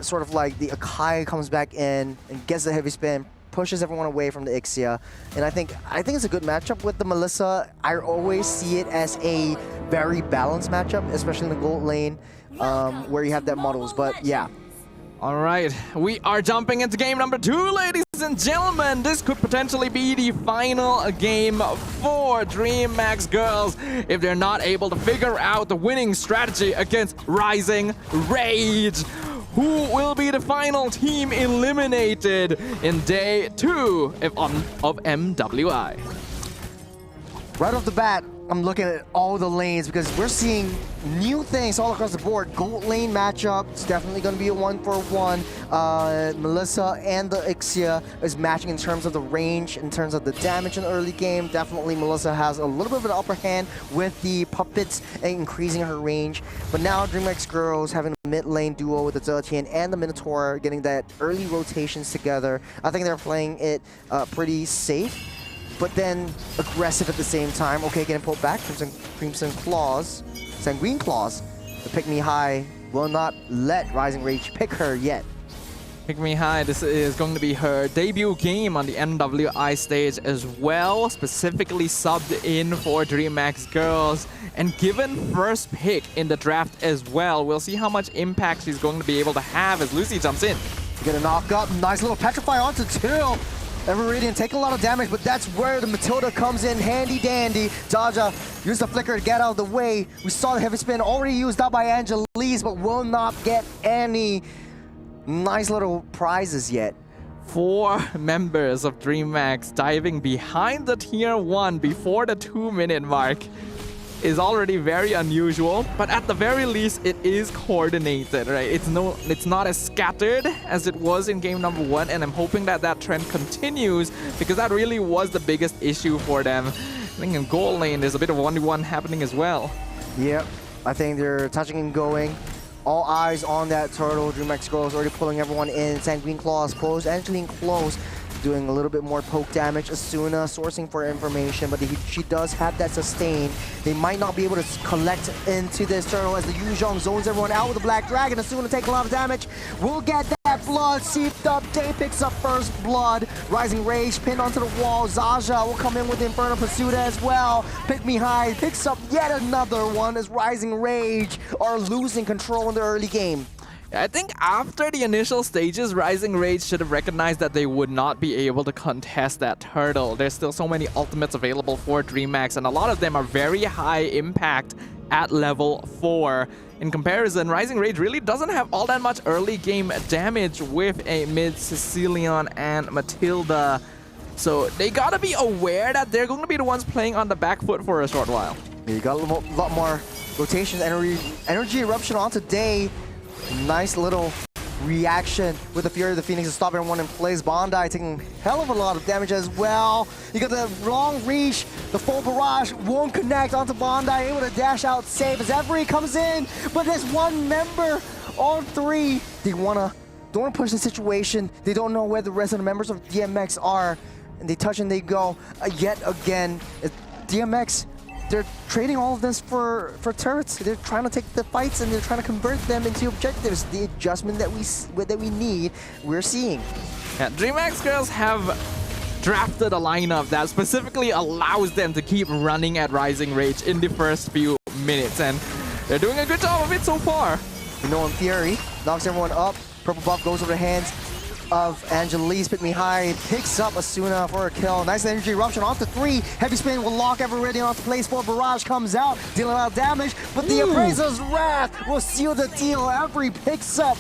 sort of like the Akai comes back in and gets the heavy spin, pushes everyone away from the Ixia. And I think it's a good matchup with the Melissa. I always see it as a very balanced matchup, especially in the gold lane, where you have that models. But yeah. All right, we are jumping into game number 2, ladies and gentlemen. This could potentially be the final game for DreamMax girls if they're not able to figure out the winning strategy against Rising Rage. Who will be the final team eliminated in day 2 of MWI? Right off the bat, I'm looking at all the lanes because we're seeing new things all across the board. Gold lane matchup, it's definitely going to be a 1-for-1. Melissa and the Ixia is matching in terms of the range, in terms of the damage in the early game. Definitely Melissa has a little bit of an upper hand with the puppets and increasing her range. But now DreamMax girls having a mid lane duo with the Zetian and the Minotaur, getting that early rotations together. I think they're playing it pretty safe, but then aggressive at the same time. Okay, getting pulled back from some Crimson Claws, Sanguine Claws. The Pick Me High will not let Rising Rage pick her yet. Pick Me High, this is going to be her debut game on the MWI stage as well, specifically subbed in for DreamMax girls. And given first pick in the draft as well, we'll see how much impact she's going to be able to have as Lucy jumps in. Get a knock up, nice little Petrify onto Till. Everridian taking a lot of damage, but that's where the Matilda comes in handy dandy. Jaja used the flicker to get out of the way. We saw the heavy spin already used up by Angelise, but will not get any nice little prizes yet. 4 members of DreamMax diving behind the tier 1 before the 2-minute mark is already very unusual, but at the very least it is coordinated, right? It's not as scattered as it was in game number 1, and I'm hoping that that trend continues, because that really was the biggest issue for them. I think in gold lane there's a bit of 1v1 happening as well. Yep, I think they're touching and going. All eyes on that turtle. DreamMax girls already pulling everyone in. Sanguine Claws close, Angeline close. doing a little bit more poke damage. Asuna sourcing for information, but she does have that sustain. They might not be able to collect into this turtle as the Yuzhong zones everyone out with the Black Dragon. Asuna take a lot of damage. We'll get that blood seeped up. Day picks up first blood. Rising Rage pinned onto the wall. Zaza will come in with the Infernal Pursuit as well. Pick Me High picks up yet another one as Rising Rage are losing control in the early game. I think after the initial stages, Rising Rage should have recognized that they would not be able to contest that turtle. There's still so many ultimates available for DreamMax, and a lot of them are very high impact at level 4. In comparison, Rising Rage really doesn't have all that much early game damage with a mid-Sicilian and Matilda. So they gotta be aware that they're going to be the ones playing on the back foot for a short while. You got a lot more rotation, energy eruption onto Day. Nice little reaction with the Fury of the Phoenix to stop everyone in place. Bondi taking hell of a lot of damage as well. You got the long reach. The full barrage won't connect onto Bondi. Able to dash out safe as Every comes in. But there's one member on 3. They don't want to push the situation. They don't know where the rest of the members of DMX are. And they touch and they go. Yet again, DMX, they're trading all of this for turrets. They're trying to take the fights and they're trying to convert them into objectives. The adjustment that we need, we're seeing. Yeah, DreamMax girls have drafted a lineup that specifically allows them to keep running at Rising Rage in the first few minutes, and they're doing a good job of it so far. Minoan Fury knocks everyone up. Purple buff goes over the hands of Angelise. Pick Me High picks up Asuna for a kill. Nice energy eruption off the 3. Heavy spin will lock Everready onto place. 4 barrage comes out, dealing a lot of damage, but the Appraiser's Wrath will seal the deal. Every picks up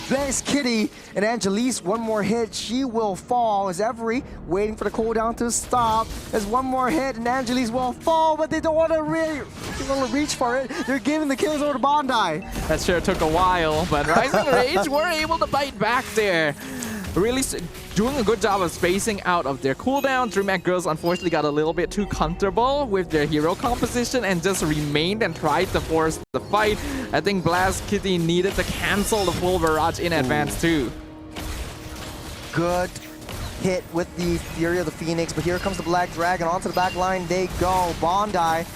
Blaze Kitty and Angelise. One more hit, she will fall as Every waiting for the cooldown to stop. There's one more hit and Angelise will fall, but they don't want to reach for it. They're giving the kills over to Bondi. That sure took a while, but Rising Rage were able to bite back there. Really doing a good job of spacing out of their cooldown. DreamMax girls unfortunately got a little bit too comfortable with their hero composition and just remained and tried to force the fight. I think Blast Kitty needed to cancel the full barrage in advance too. Good hit with the Fury of the Phoenix, but here comes the Black Dragon. Onto the back line they go. Bondi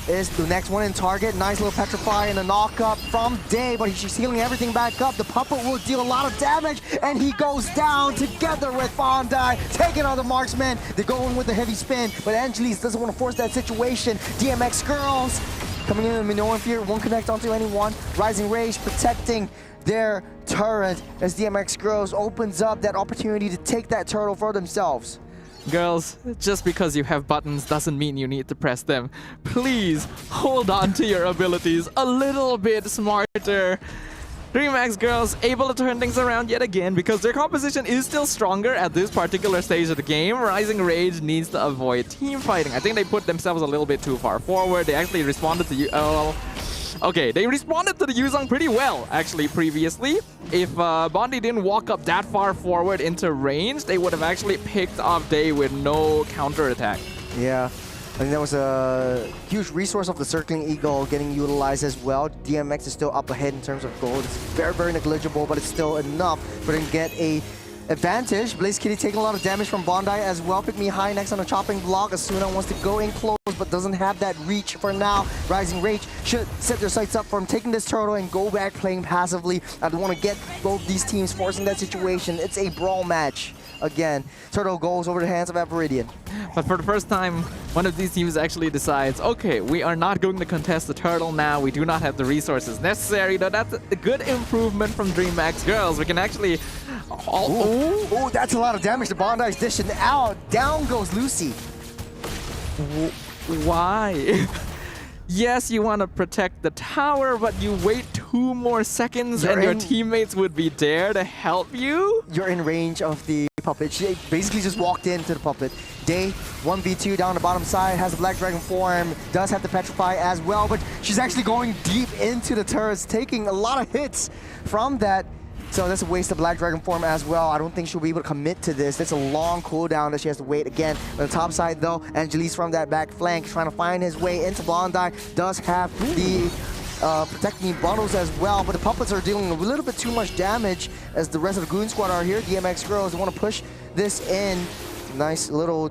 is the next one in target. Nice little Petrify and a knock-up from Day, but she's healing everything back up. The puppet will deal a lot of damage, and he goes down together with Bondi, taking on the marksman. They're going with the heavy spin, but Angelise doesn't want to force that situation. DMX girls coming in, Minoan Fury won't connect onto anyone. Rising Rage protecting their turret as DMX girls opens up that opportunity to take that turtle for themselves. Girls, just because you have buttons doesn't mean you need to press them. Please hold on to your abilities a little bit smarter. DreamMax girls able to turn things around yet again because their composition is still stronger at this particular stage of the game. Rising Rage needs to avoid team fighting. I think they put themselves a little bit too far forward. They actually responded to they responded to the Yuzhong pretty well, actually, previously. If Bondi didn't walk up that far forward into range, they would have actually picked off Day with no counterattack. Yeah, I think that was a huge resource of the Circling Eagle getting utilized as well. DMX is still up ahead in terms of gold. It's very, very negligible, but it's still enough for them to get a advantage. Blaze Kitty taking a lot of damage from Bondi as well. Pick Me High next on a chopping block. Asuna wants to go in close, but doesn't have that reach for now. Rising Rage should set their sights up from taking this turtle and go back playing passively. I don't want to get both these teams forcing that situation. It's a brawl match. Again, turtle goes over the hands of Viridian. But for the first time, one of these teams actually decides, okay, we are not going to contest the turtle now. We do not have the resources necessary. Though that's a good improvement from DreamMax girls. We can actually... Oh, that's a lot of damage. The Bondi's dishing out. Down goes Lucy. Why? Yes, you want to protect the tower, but you wait 2 more seconds and your teammates would be there to help you? You're in range of the puppet. She basically just walked into the puppet. Day 1v2 down the bottom side, has the Black Dragon form, does have the Petrify as well, but she's actually going deep into the turrets, taking a lot of hits from that. So that's a waste of Black Dragon form as well. I don't think she'll be able to commit to this. That's a long cooldown that she has to wait again. On the top side though, Angelise from that back flank trying to find his way into Bondi. Does have the protecting bundles as well, but the puppets are dealing a little bit too much damage as the rest of the Goon Squad are here. DMX girls want to push this in. Nice little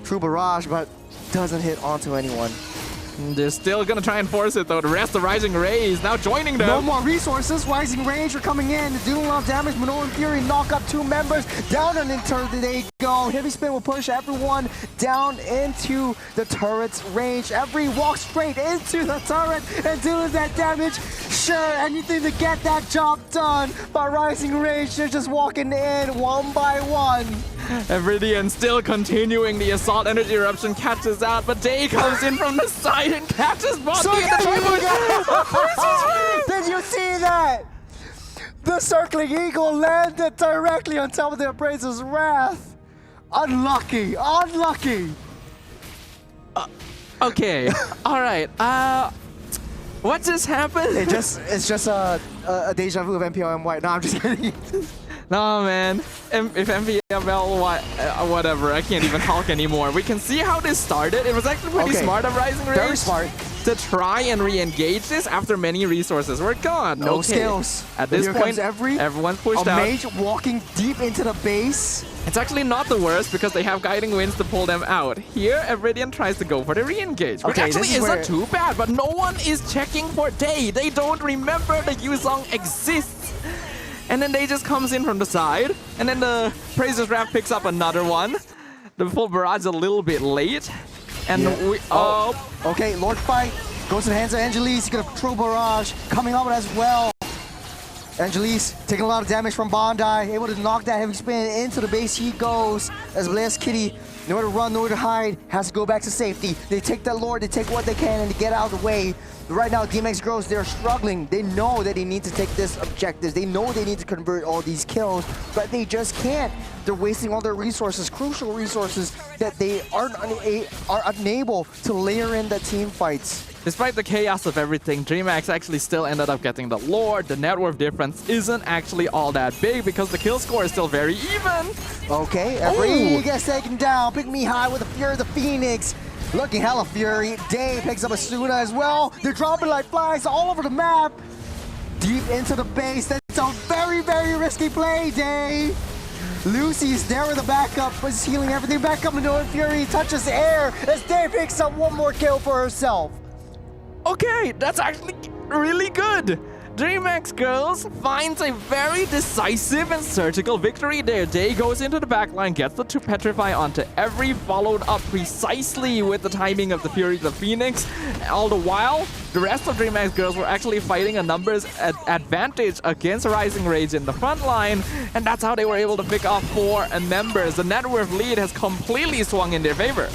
true barrage, but doesn't hit onto anyone. They're still gonna try and force it though. The rest of Rising Rays now joining them. No more resources. Rising Rage are coming in. They're doing a lot of damage. Minoan Fury knock up 2 members. Down and into they go. Heavy Spin will push everyone down into the turret's range. Every walk straight into the turret and dealing that damage. Sure, anything to get that job done. But Rising Rage, they're just walking in one by one. Evridian still continuing the assault. Energy eruption catches out, but Day comes in from the side and catches Bondi So in the did you see that? The circling eagle landed directly on top of the Appraiser's Wrath. Unlucky, unlucky. Okay, all right. What just happened? It's just a deja vu of MPOMY. No, I'm just kidding. No, man. If MVML, whatever, I can't even talk anymore. We can see how this started. It was actually pretty smart of Rising Rage. Very smart. To try and re-engage this after many resources were gone. No skills. At this point, everyone's pushed out. A mage walking deep into the base. It's actually not the worst because they have guiding winds to pull them out. Here, Evridian tries to go for the re-engage, which actually isn't too bad, but no one is checking for Day. They don't remember the Yuzong exists. And then Day just comes in from the side, and then the Praiser's Wrath picks up another one. The full barrage is a little bit late. And we okay, Lord Fight goes to the hands of Angelis. He's got a true barrage coming up as well. Angelis taking a lot of damage from Bondi, able to knock that heavy spin into the base. He goes as Blaze Kitty, nowhere to run, nowhere to hide, has to go back to safety. They take that Lord, they take what they can, and they get out of the way. Right now, DreamMax Girls, they're struggling. They know that they need to take this objective. They know they need to convert all these kills, but they just can't. They're wasting all their resources, crucial resources that they are unable to layer in the team fights. Despite the chaos of everything, DreamMax actually still ended up getting the Lord. The net worth difference isn't actually all that big because the kill score is still very even. Okay, every gets taken down. Pick me high with the Fury of the Phoenix. Looking hella Fury. Day picks up Asuna as well. They're dropping like flies all over the map. Deep into the base. That's a very, very risky play, Day. Lucy's there with the backup, was healing everything back up into Fury. Touches air as Day picks up one more kill for herself. Okay, that's actually really good. DreamMax Girls finds a very decisive and surgical victory there. Day goes into the backline, gets the 2 Petrify onto every, followed up precisely with the timing of the Fury of the Phoenix. All the while, the rest of DreamMax Girls were actually fighting a numbers advantage against Rising Rage in the front line, and that's how they were able to pick off 4 members. The net worth lead has completely swung in their favor.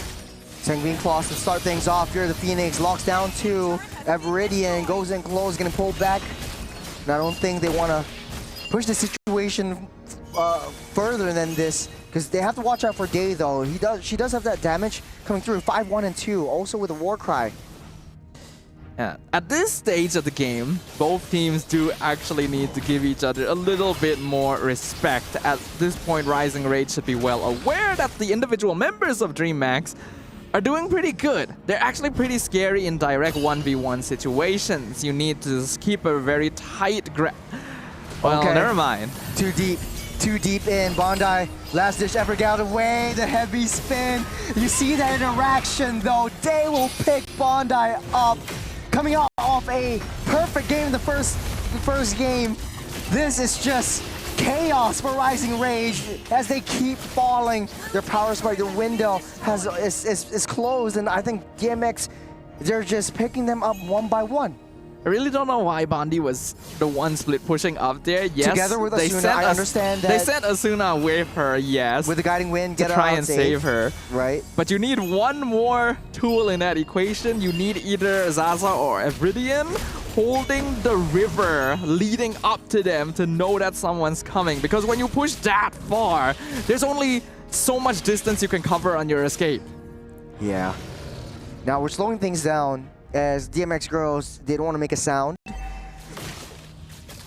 Sanguine Claws to start things off. Fury of the Phoenix locks down 2. Evridian goes in close, gonna pull back. And I don't think they want to push the situation further than this, because they have to watch out for Day though. She does have that damage coming through. 5-1 and 2, also with a war cry. Yeah. At this stage of the game, both teams do actually need to give each other a little bit more respect. At this point, Rising Rage should be well aware that the individual members of DreamMax are doing pretty good. They're actually pretty scary in direct 1v1 situations. You need to just keep a very tight grip. Well, never mind. Too deep in. Bondi, last ditch effort got away. The heavy spin. You see that interaction though. Day will pick Bondi up. Coming off a perfect game in the first game. This is just chaos for Rising Rage as they keep falling. Their power spike, their window is closed, and I think DreamMax, they're just picking them up one by one. I really don't know why Bondi was the one split pushing up there. Yes, together with Asuna, I understand that. They sent Asuna with her, yes. With the guiding wind, get to her try and save her. Right. But you need one more tool in that equation. You need either Zaza or Evridian holding the river leading up to them to know that someone's coming. Because when you push that far, there's only so much distance you can cover on your escape. Yeah. Now we're slowing things down as DreamMax Girls, they don't want to make a sound.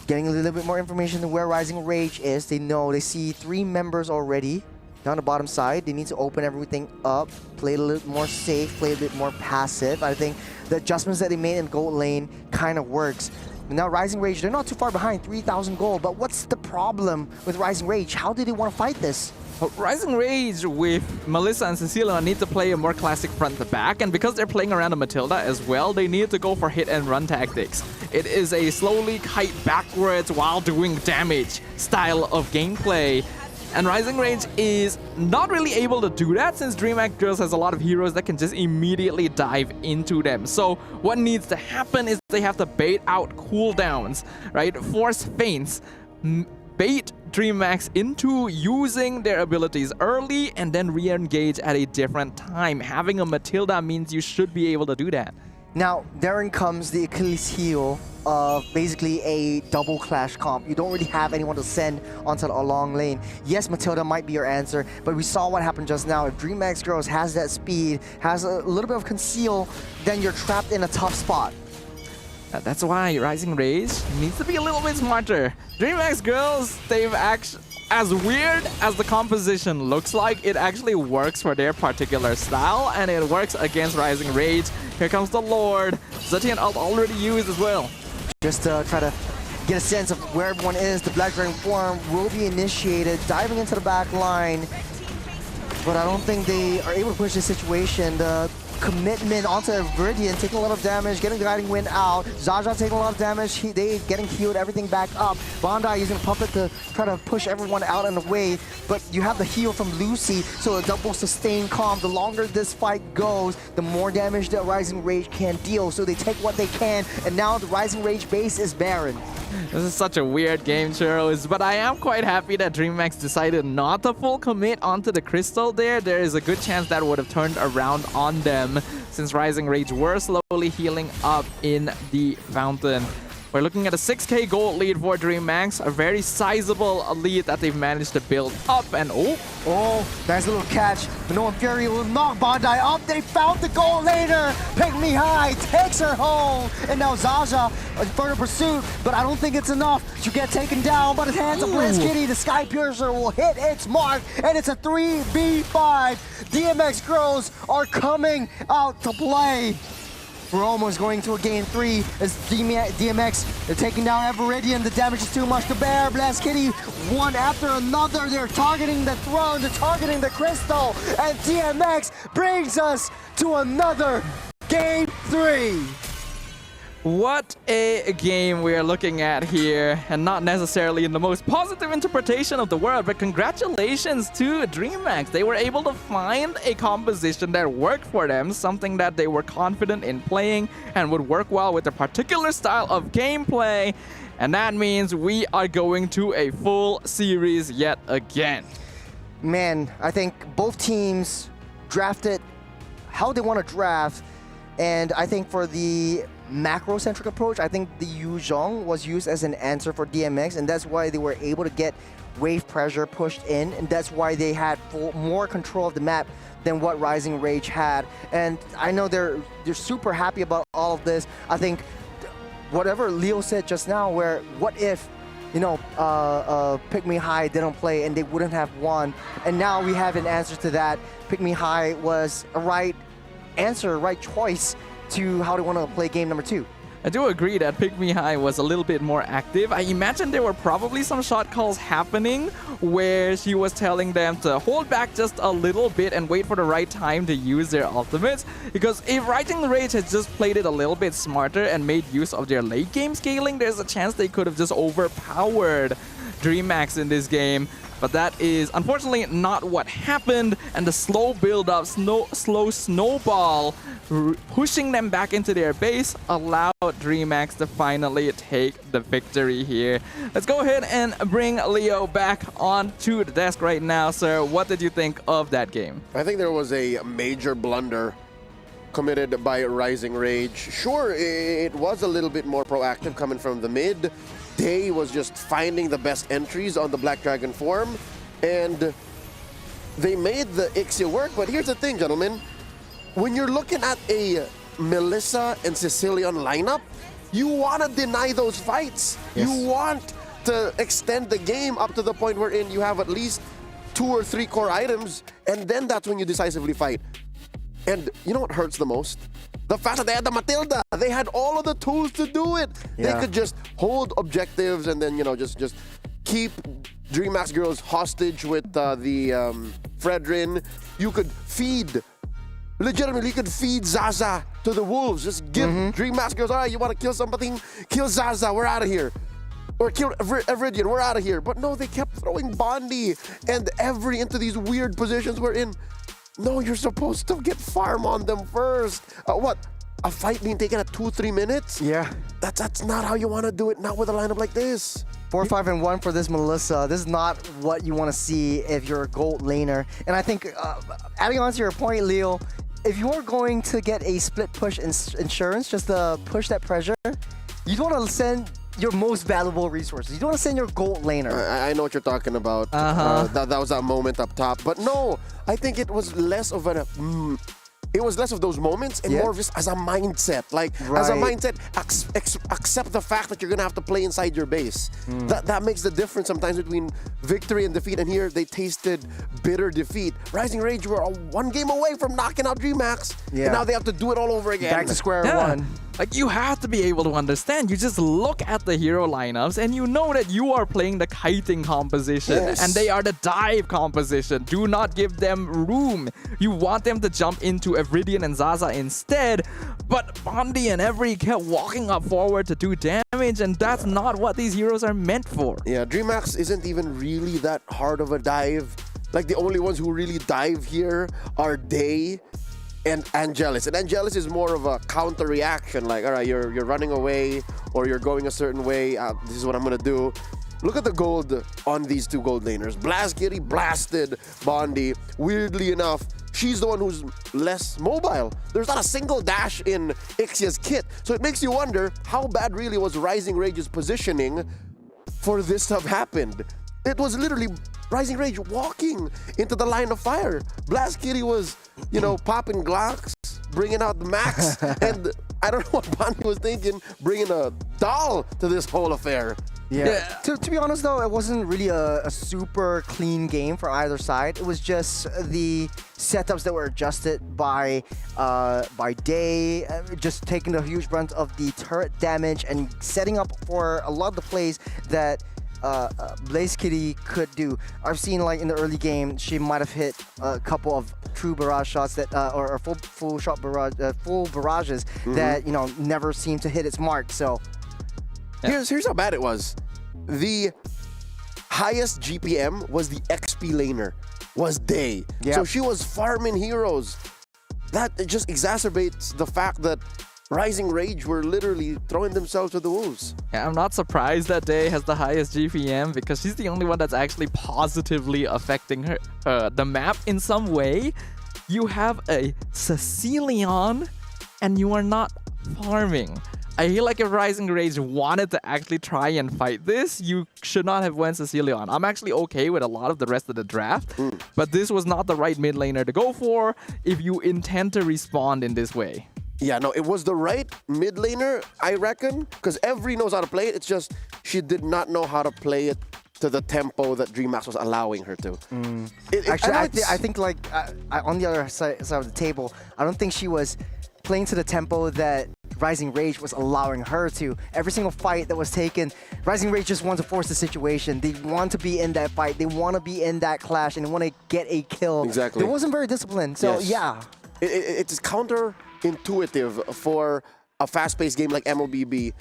Getting a little bit more information on where Rising Rage is. They know, they see 3 members already down the bottom side. They need to open everything up, play a little more safe, play a bit more passive. I think the adjustments that they made in gold lane kind of works. Now Rising Rage, they're not too far behind, 3,000 gold. But what's the problem with Rising Rage? How do they want to fight this? Rising Rage with Melissa and Cecilia need to play a more classic front to back, and because they're playing around a Matilda as well, they need to go for hit and run tactics. It is a slowly kite backwards while doing damage style of gameplay. And Rising Rage is not really able to do that since DreamMax Girls has a lot of heroes that can just immediately dive into them. So what needs to happen is they have to bait out cooldowns, right? Force feints, bait DreamMax into using their abilities early and then re-engage at a different time. Having a Matilda means you should be able to do that. Now, therein comes the Achilles heel of basically a double clash comp. You don't really have anyone to send onto a long lane. Yes, Matilda might be your answer, but we saw what happened just now. If DreamMax Girls has that speed, has a little bit of conceal, then you're trapped in a tough spot. That's why Rising Rage needs to be a little bit smarter. DreamMax Girls, they've actually, as weird as the composition looks like, it actually works for their particular style, and it works against Rising Rage. Here comes the Lord. Zetian ult already used as well. Just to try to get a sense of where everyone is, the Black Dragon form will be initiated, diving into the back line. But I don't think they are able to push this situation. The commitment onto Viridian, taking a lot of damage, getting the Guiding Wind out. Zaza taking a lot of damage, they getting healed, everything back up. Bandai using Puppet to try to push everyone out and away, but you have the heal from Lucy, so a double sustain comp. The longer this fight goes, the more damage that Rising Rage can deal, so they take what they can, and now the Rising Rage base is barren. This is such a weird game, Churros, but I am quite happy that DreamMax decided not to full commit onto the crystal there. There is a good chance that would have turned around on them since Rising Rage were slowly healing up in the fountain. We're looking at a 6k gold lead for DreamMax, a very sizable lead that they've managed to build up, and oh, nice little catch. But no Fury will knock Bandai up. They found the goal later. Pick Me High takes her home. And now Zaza in further pursuit, but I don't think it's enough to get taken down by the hands of Blizz Kitty. The Sky Piercer will hit its mark, and it's a 3v5. DMX Girls are coming out to play. We're almost going to a game 3 as DMX, they're taking down Everidian. The damage is too much to bear. Blast Kitty, one after another. They're targeting the throne, they're targeting the crystal, and DMX brings us to another game 3. What a game we are looking at here, and not necessarily in the most positive interpretation of the word, but congratulations to DreamMax. They were able to find a composition that worked for them, something that they were confident in playing and would work well with their particular style of gameplay, and that means we are going to a full series yet again. Man, I think both teams drafted how they want to draft, and I think for the macro-centric approach, I think the Yu Zhong was used as an answer for DMX, and that's why they were able to get wave pressure pushed in, and that's why they had more control of the map than what Rising Rage had. And I know they're super happy about all of this. I think whatever Leo said just now, where what if, you know, Pick Me High didn't play and they wouldn't have won, and now we have an answer to that. Pick Me High was a right answer, right choice to how they want to play game number 2. I do agree that Pick Me High was a little bit more active. I imagine there were probably some shot calls happening where she was telling them to hold back just a little bit and wait for the right time to use their ultimates. Because if Rising Rage had just played it a little bit smarter and made use of their late game scaling, there's a chance they could have just overpowered DreamMax in this game. But that is unfortunately not what happened, and the slow build-up, slow snowball pushing them back into their base allowed DreamMax to finally take the victory here. Let's go ahead and bring Leo back onto the desk right now, sir. What did you think of that game? I think there was a major blunder committed by Rising Rage. Sure, it was a little bit more proactive coming from the mid. Day was just finding the best entries on the Black Dragon form, and they made the Ixia work. But here's the thing, gentlemen. When you're looking at a Melissa and Sicilian lineup, you want to deny those fights. Yes. You want to extend the game up to the point wherein you have at least 2 or 3 core items, and then that's when you decisively fight. And you know what hurts the most? The fact that they had the Matilda, they had all of the tools to do it. Yeah. They could just hold objectives and then, you know, just keep DreamMax girls hostage with the Fredrin. You could feed, legitimately, you could feed Zaza to the wolves. Just give DreamMax girls, all right, you want to kill something? Kill Zaza, we're out of here. Or kill Evridian, we're out of here. But no, they kept throwing Bondi and Every into these weird positions we're in. No, you're supposed to get farm on them first. What? A fight being taken at 2-3 minutes? Yeah. That's not how you want to do it, not with a lineup like this. 4-5-1 for this Melissa. This is not what you want to see if you're a gold laner. And I think, adding on to your point, Leo, if you're going to get a split push insurance, just to push that pressure, you don't want to send your most valuable resources. You don't want to send your gold laner. I know what you're talking about. That was that moment up top. But no, I think it was less of it was less of those moments and more of just as a mindset. Like, as a mindset, accept the fact that you're going to have to play inside your base. That makes the difference sometimes between victory and defeat. And here, they tasted bitter defeat. Rising Rage were one game away from knocking out DreamMax. And now they have to do it all over again. Back to square one. Like, you have to be able to understand. You just look at the hero lineups and you know that you are playing the kiting composition and they are the dive composition. Do not give them room. You want them to jump into Evridian and Zaza instead, but Bondi and Every kept walking up forward to do damage, and that's not what these heroes are meant for. Yeah, DreamMax isn't even really that hard of a dive. Like, the only ones who really dive here are Day and Angelus. And Angelus is more of a counter reaction. Like, all right, you're running away or you're going a certain way. This is what I'm going to do. Look at the gold on these two gold laners. Blast Kitty blasted Bondi. Weirdly enough, she's the one who's less mobile. There's not a single dash in Ixia's kit. So it makes you wonder how bad really was Rising Rage's positioning for this to have happened. It was literally Rising Rage walking into the line of fire. Blast Kitty was, you know, popping Glocks, bringing out the Max, and I don't know what Bondi was thinking, bringing a doll to this whole affair. Yeah. To be honest, though, it wasn't really a super clean game for either side. It was just the setups that were adjusted by Day, just taking the huge brunt of the turret damage and setting up for a lot of the plays that Blaze Kitty could do. I've seen, like, in the early game, she might have hit a couple of true barrage shots that, or full shot barrage, full barrages that, you know, never seemed to hit its mark. So here's how bad it was. The highest GPM was the XP laner, was Day. So she was farming heroes. That just exacerbates the fact that Rising Rage were literally throwing themselves to the wolves. Yeah, I'm not surprised that Day has the highest GPM because she's the only one that's actually positively affecting the map in some way. You have a Cecilion and you are not farming. I feel like if Rising Rage wanted to actually try and fight this, you should not have went Cecilion. I'm actually okay with a lot of the rest of the draft, but this was not the right mid laner to go for if you intend to respond in this way. Yeah, no, it was the right mid laner, I reckon, because Every knows how to play it. It's just she did not know how to play it to the tempo that DreamMax was allowing her to. Actually, I think like on the other side of the table, I don't think she was playing to the tempo that Rising Rage was allowing her to. Every single fight that was taken, Rising Rage just wanted to force the situation. They want to be in that fight. They want to be in that clash, and they want to get a kill. Exactly. It wasn't very disciplined. So yeah, it's counterintuitive for a fast-paced game like MLBB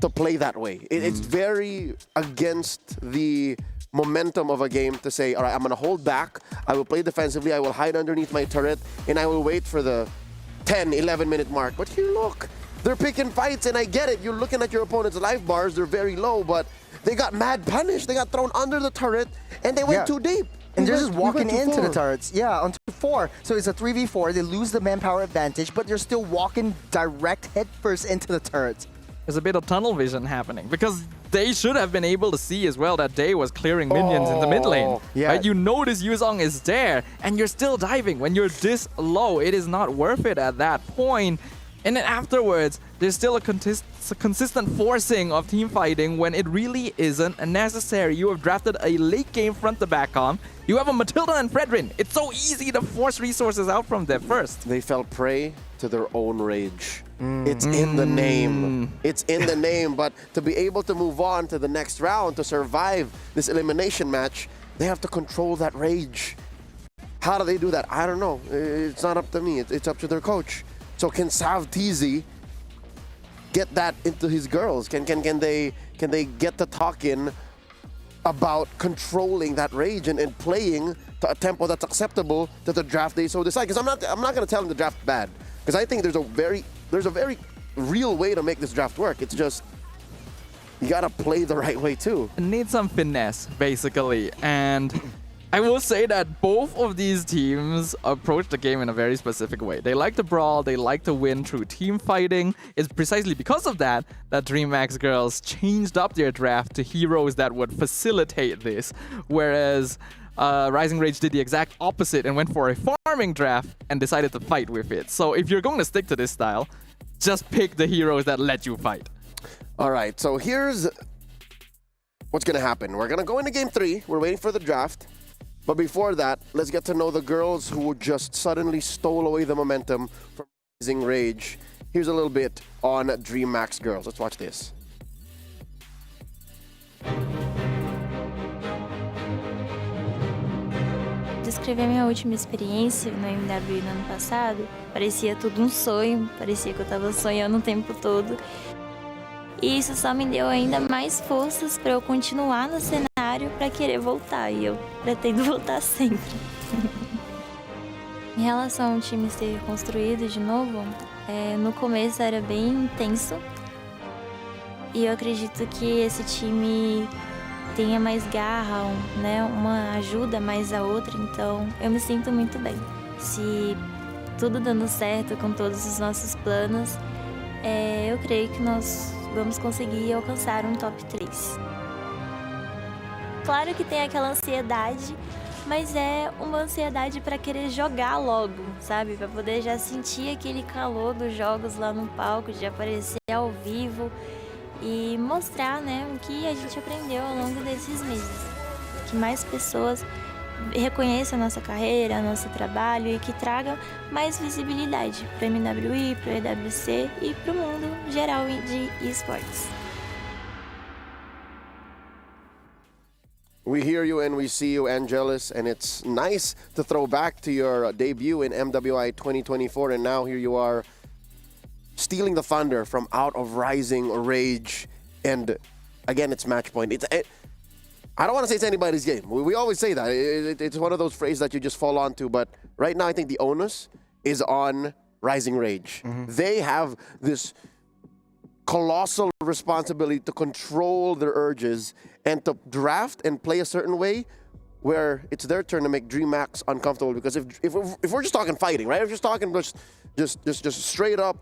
to play that way. It's very against the momentum of a game to say, all right, I'm going to hold back. I will play defensively. I will hide underneath my turret, and I will wait for the 10, 11-minute mark. But here, look. They're picking fights, and I get it. You're looking at your opponent's life bars. They're very low, but they got mad punished. They got thrown under the turret, and they went too deep. And they're just walking into the turrets. Yeah, onto 4. So it's a 3v4. They lose the manpower advantage, but they're still walking direct headfirst into the turrets. There's a bit of tunnel vision happening because they should have been able to see as well that Day was clearing minions in the mid lane. Yeah. Right? You notice Yuzong is there, and you're still diving. When you're this low, it is not worth it at that point. And then afterwards, there's still a consistent forcing of team fighting when it really isn't necessary. You have drafted a late game front to back on. You have a Matilda and Fredrin. It's so easy to force resources out from them first. They fell prey to their own rage. It's in the name. It's in the name, but to be able to move on to the next round, to survive this elimination match, they have to control that rage. How do they do that? I don't know. It's not up to me. It's up to their coach. So can Sav TZ get that into his girls? Can they get the talk in about controlling that rage and playing to a tempo that's acceptable that the draft day so decide? Because I'm not gonna tell them the draft bad, because I think there's a very real way to make this draft work. It's just you gotta play the right way too. It needs some finesse, basically, and I will say that both of these teams approach the game in a very specific way. They like to brawl, they like to win through team fighting. It's precisely because of that DreamMax girls changed up their draft to heroes that would facilitate this, whereas Rising Rage did the exact opposite and went for a farming draft and decided to fight with it. So if you're going to stick to this style, just pick the heroes that let you fight. All right, so here's what's going to happen. We're going to go into game 3. We're waiting for the draft. But before that, let's get to know the girls who just suddenly stole away the momentum from Rising Rage. Here's a little bit on DreamMax girls. Let's watch this. Descrever minha última experiência no MWI no ano passado, parecia tudo um sonho, parecia que eu estava sonhando o tempo todo. E isso só me deu ainda mais forças para eu continuar no cenário, para querer voltar, e eu pretendo voltar sempre. Em relação ao time ser construído de novo, no começo era bem intenso, e eu acredito que esse time tenha mais garra, né? Uma ajuda mais a outra, então eu me sinto muito bem. Se tudo dando certo com todos os nossos planos, eu creio que nós vamos conseguir alcançar um top 3. Claro que tem aquela ansiedade, mas é uma ansiedade para querer jogar logo, sabe? Para poder já sentir aquele calor dos jogos lá no palco, de aparecer ao vivo e mostrar, né, o que a gente aprendeu ao longo desses meses. Que mais pessoas reconheçam a nossa carreira, nosso trabalho e que tragam mais visibilidade para o MWI, para o EWC e para o mundo geral de esportes. We hear you and we see you, Angelus, and it's nice to throw back to your debut in MWI 2024, and now here you are stealing the thunder from out of Rising Rage, and again, it's match point. I don't want to say it's anybody's game. We always say that. It's one of those phrases that you just fall onto, but right now I think the onus is on Rising Rage. They have this colossal responsibility to control their urges and to draft and play a certain way where it's their turn to make DreamMax uncomfortable. Because if we're just talking fighting, right? If we're just talking just straight up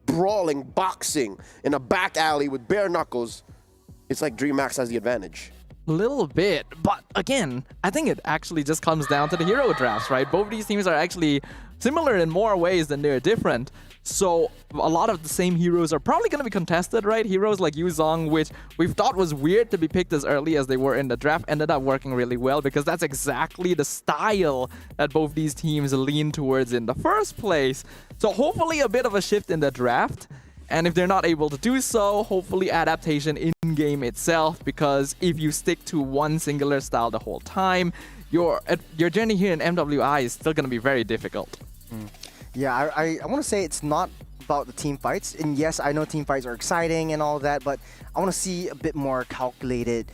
brawling, boxing in a back alley with bare knuckles, it's like DreamMax has the advantage. Little bit, but again, I think it actually just comes down to the hero drafts, right? Both of these teams are actually similar in more ways than they're different. So a lot of the same heroes are probably going to be contested, right? Heroes like Yuzong, which we've thought was weird to be picked as early as they were in the draft, ended up working really well because that's exactly the style that both these teams lean towards in the first place. So hopefully a bit of a shift in the draft. And if they're not able to do so, hopefully adaptation in-game itself, because if you stick to one singular style the whole time, your journey here in MWI is still going to be very difficult. Yeah, I want to say it's not about the team fights. And yes, I know team fights are exciting and all that, but I want to see a bit more calculated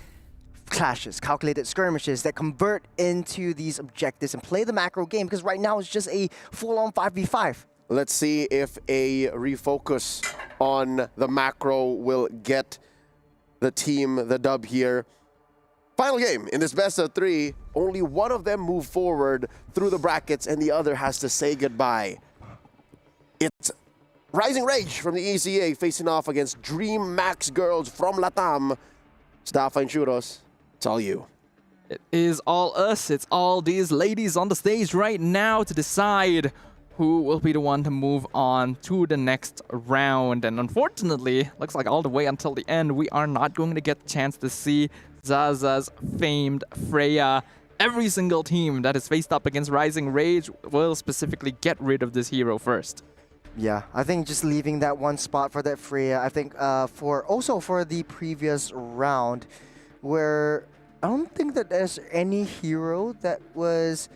clashes, calculated skirmishes that convert into these objectives and play the macro game, because right now it's just a full-on 5v5. Let's see if a refocus on the macro will get the team the dub here. Final game in this best of 3. Only one of them moved forward through the brackets and the other has to say goodbye. It's Rising Rage from the ECA facing off against DreamMax girls from Latam. Staff and Churros, it's all you. It is all us. It's all these ladies on the stage right now to decide who will be the one to move on to the next round. And unfortunately, looks like all the way until the end, we are not going to get the chance to see Zaza's famed Freya. Every single team that is faced up against Rising Rage will specifically get rid of this hero first. Yeah, I think just leaving that one spot for that Freya, I think for the previous round, where I don't think that there's any hero that was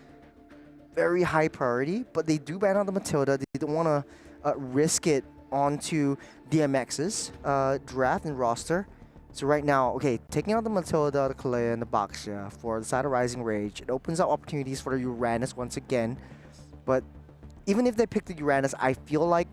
very high priority, but they do ban out the Matilda. They don't want to risk it onto DMX's draft and roster. So right now, okay, taking out the Matilda, the Kalea, and the Baxia for the side of Rising Rage, it opens up opportunities for the Uranus once again. But even if they pick the Uranus, I feel like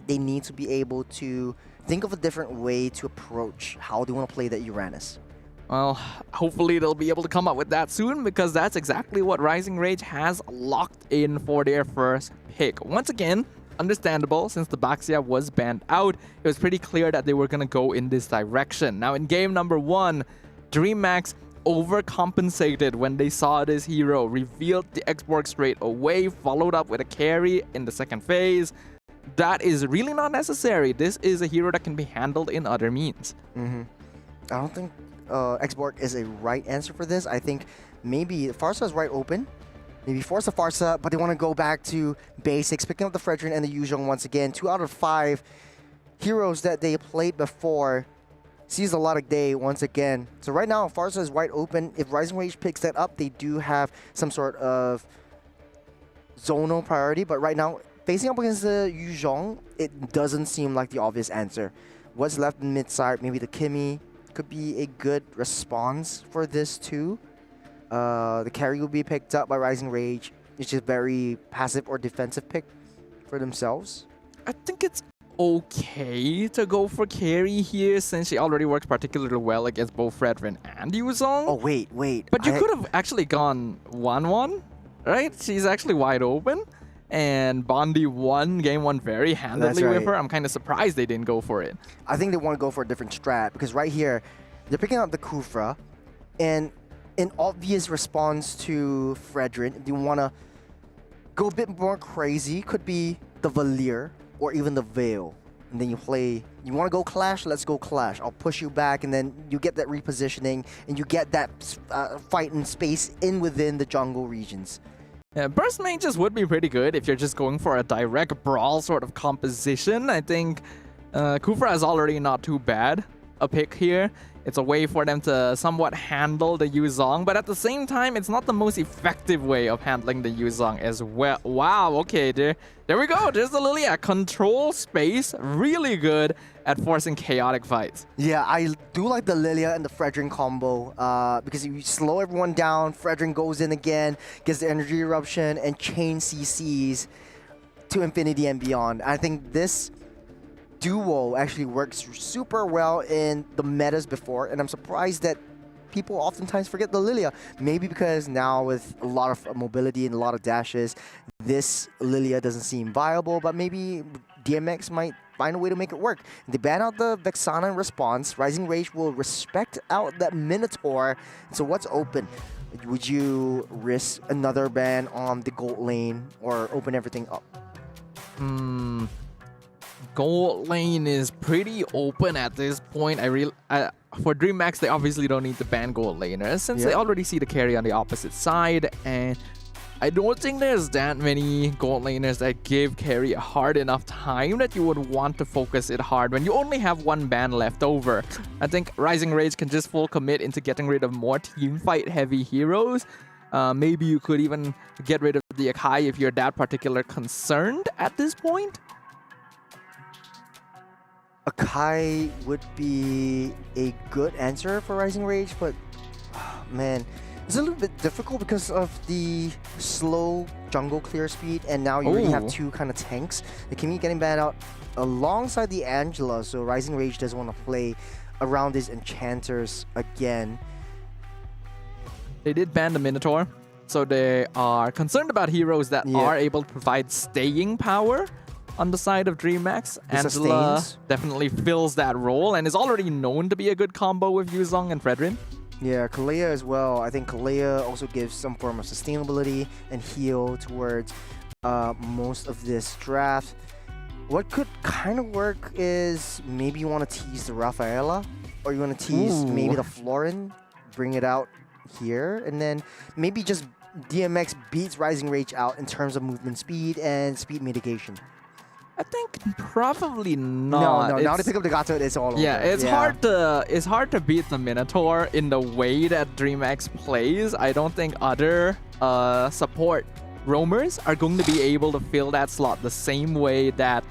they need to be able to think of a different way to approach how they want to play that Uranus. Well, hopefully they'll be able to come up with that soon, because that's exactly what Rising Rage has locked in for their first pick. Once again, understandable, since the Baxia was banned out, it was pretty clear that they were going to go in this direction. Now in game number 1, DreamMax overcompensated when they saw this hero, revealed the X-Borg straight away, followed up with a carry in the second phase. That is really not necessary. This is a hero that can be handled in other means. I don't think X-Borg is a right answer for this. I think maybe Farsa is right open. Maybe force the Farsa, but they want to go back to basics, picking up the Fredrin and the Yuzhong once again. 2 out of 5 heroes that they played before sees a lot of day once again. So right now, Farsa is wide open. If Rising Rage picks that up, they do have some sort of zonal priority. But right now, facing up against the Yuzhong, it doesn't seem like the obvious answer. What's left in mid-side, maybe the Kimmy could be a good response for this too. The carry will be picked up by Rising Rage. It's just very passive or defensive pick for themselves. I think it's okay to go for carry here, since she already works particularly well against both Fredrin and Yuzhong. Oh, wait. But you could have actually gone 1-1, right? She's actually wide open. And Bondi won game 1 very handedly with her. I'm kind of surprised they didn't go for it. I think they want to go for a different strat, because right here, they're picking up the Kufra, and an obvious response to Fredrin, if you want to go a bit more crazy, could be the Valir or even the Veil. And then you want to go Clash? Let's go Clash. I'll push you back, and then you get that repositioning, and you get that fight in space within the jungle regions. Yeah, burst mages would be pretty good if you're just going for a direct brawl sort of composition. I think Kufra is already not too bad a pick here. It's a way for them to somewhat handle the Yuzhong, but at the same time, it's not the most effective way of handling the Yuzhong as well. Wow, okay, there we go. There's the Lilia. Control space, really good at forcing chaotic fights. Yeah, I do like the Lilia and the Fredrin combo because you slow everyone down, Fredrin goes in again, gets the energy eruption, and chain CCs to infinity and beyond. I think this duo actually works super well in the metas before, and I'm surprised that people oftentimes forget the Lilia. Maybe because now with a lot of mobility and a lot of dashes, this Lilia doesn't seem viable, but maybe DMX might find a way to make it work. If they ban out the Vexana in response, Rising Rage will respect out that Minotaur. So what's open? Would you risk another ban on the gold lane or open everything up? Gold lane is pretty open at this point. For DreamMax, they obviously don't need to ban gold laners, since they already see the carry on the opposite side, and I don't think there's that many gold laners that give carry a hard enough time that you would want to focus it hard when you only have one ban left over. I think Rising Rage can just full commit into getting rid of more teamfight heavy heroes. Maybe you could even get rid of the Akai if you're that particular concerned at this point. Akai would be a good answer for Rising Rage, but man, it's a little bit difficult because of the slow jungle clear speed, and now you already have 2 kind of tanks. The Kimmy getting banned out alongside the Angela, so Rising Rage doesn't want to play around these enchanters again. They did ban the Minotaur, so they are concerned about heroes that are able to provide staying power on the side of DreamMax. Angela definitely fills that role and is already known to be a good combo with Yuzhong and Fredrin. Yeah, Kalea as well. I think Kalea also gives some form of sustainability and heal towards most of this draft. What could kind of work is maybe you want to tease the Rafaela, or you want to tease maybe the Florin, bring it out here, and then maybe just DMX beats Rising Rage out in terms of movement speed and speed mitigation. I think probably not. No. Now they pick up the Gato, it's all over. Yeah, it's hard to beat the Minotaur in the way that DreamMax plays. I don't think other support roamers are going to be able to fill that slot the same way that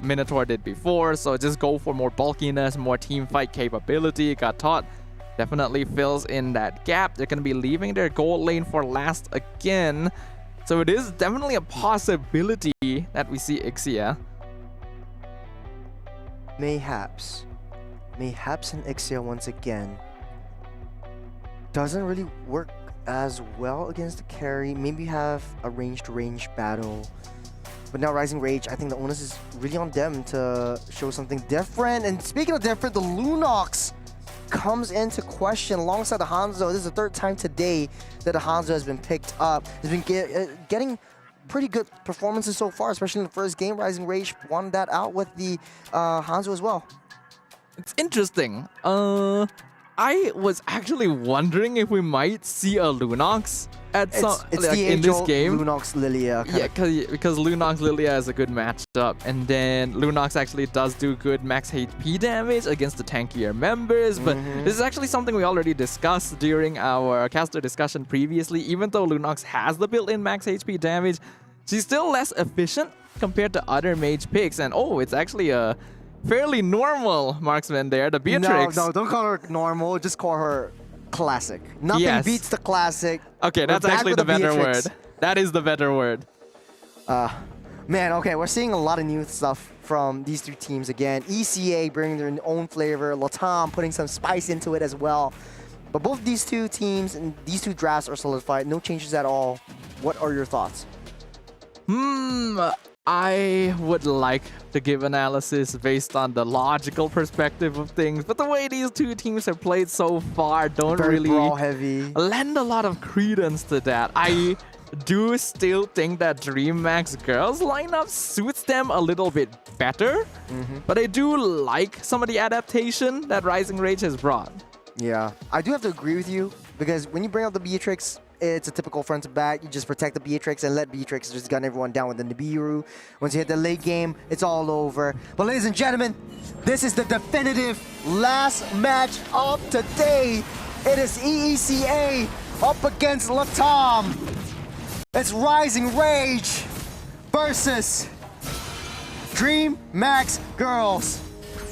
Minotaur did before. So just go for more bulkiness, more team fight capability. Gatot definitely fills in that gap. They're going to be leaving their gold lane for last again. So it is definitely a possibility that we see Ixia. Mayhaps and Ixia once again. Doesn't really work as well against the carry. Maybe have a range-to-range battle. But now Rising Rage, I think the onus is really on them to show something different. And speaking of different, the Lunox comes into question alongside the Hanzo. This is the third time today that the Hanzo has been picked up. Has been getting pretty good performances so far, especially in the first game. Rising Rage won that out with the Hanzo as well. It's interesting. I was actually wondering if we might see a Lunox at in this game. Lunox Lilia. Yeah, because Lunox Lilia is a good matchup, and then Lunox actually does do good max HP damage against the tankier members. But this is actually something we already discussed during our caster discussion previously. Even though Lunox has the built-in max HP damage, she's still less efficient compared to other mage picks. And oh, it's actually a fairly normal marksman there, the Beatrix. No, don't call her normal. Just call her classic. Nothing beats the classic. Okay, that's actually the better word. That is the better word. Man, okay, we're seeing a lot of new stuff from these two teams again. ECA bringing their own flavor. Latam putting some spice into it as well. But both these two teams and these two drafts are solidified. No changes at all. What are your thoughts? I would like to give analysis based on the logical perspective of things, but the way these two teams have played so far don't really lend a lot of credence to that. I do still think that DreamMax girls lineup suits them a little bit better, but I do like some of the adaptation that Rising Rage has brought. Yeah, I do have to agree with you, because when you bring up the Beatrix, it's a typical front to back. You just protect the Beatrix and let Beatrix just gun everyone down with the Nibiru. Once you hit the late game, it's all over. But ladies and gentlemen, this is the definitive last match of today. It is EECA up against Latam. It's Rising Rage versus DreamMax girls.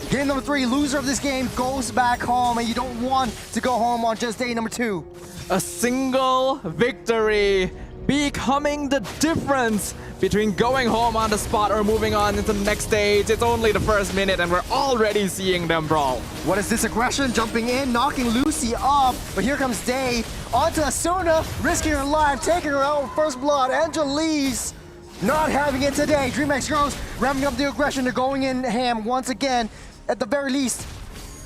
Game number 3, loser of this game goes back home, and you don't want to go home on just day number 2. A single victory becoming the difference between going home on the spot or moving on into the next stage. It's only the first minute and we're already seeing them brawl. What is this aggression? Jumping in, knocking Lucy off. But here comes Day onto Asuna, risking her life, taking her out with first blood. Angelise not having it today. DreamMax girls ramping up the aggression. They're going in ham once again, at the very least.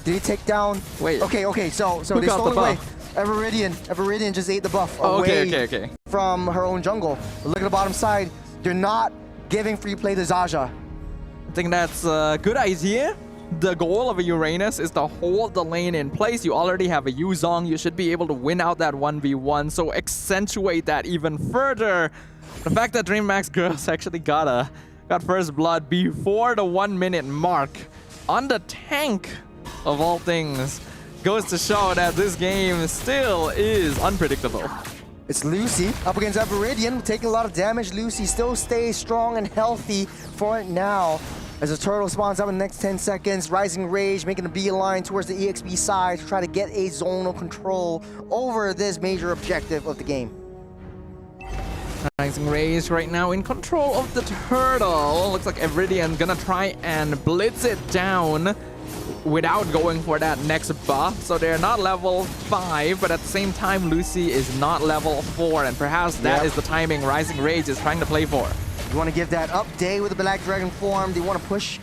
Did he take down? Wait. Okay, so they stole away. Everidian just ate the buff away from her own jungle. But look at the bottom side. They're not giving free play to Zaza. I think that's a good idea. The goal of a Uranus is to hold the lane in place. You already have a Yuzong. You should be able to win out that 1v1. So accentuate that even further. The fact that DreamMax girls actually got first blood before the 1 minute mark on the tank of all things goes to show that this game still is unpredictable. It's Lucy up against Everidian, taking a lot of damage. Lucy still stays strong and healthy for it now. As the turtle spawns up in the next 10 seconds, Rising Rage making a beeline towards the EXP side to try to get a zonal control over this major objective of the game. Rising Rage right now in control of the turtle. Looks like Everidian gonna try and blitz it down without going for that next buff. So they're not level 5, but at the same time, Lucy is not level 4. And perhaps that is the timing Rising Rage is trying to play for. You want to give that up day with the Black Dragon form. They want to push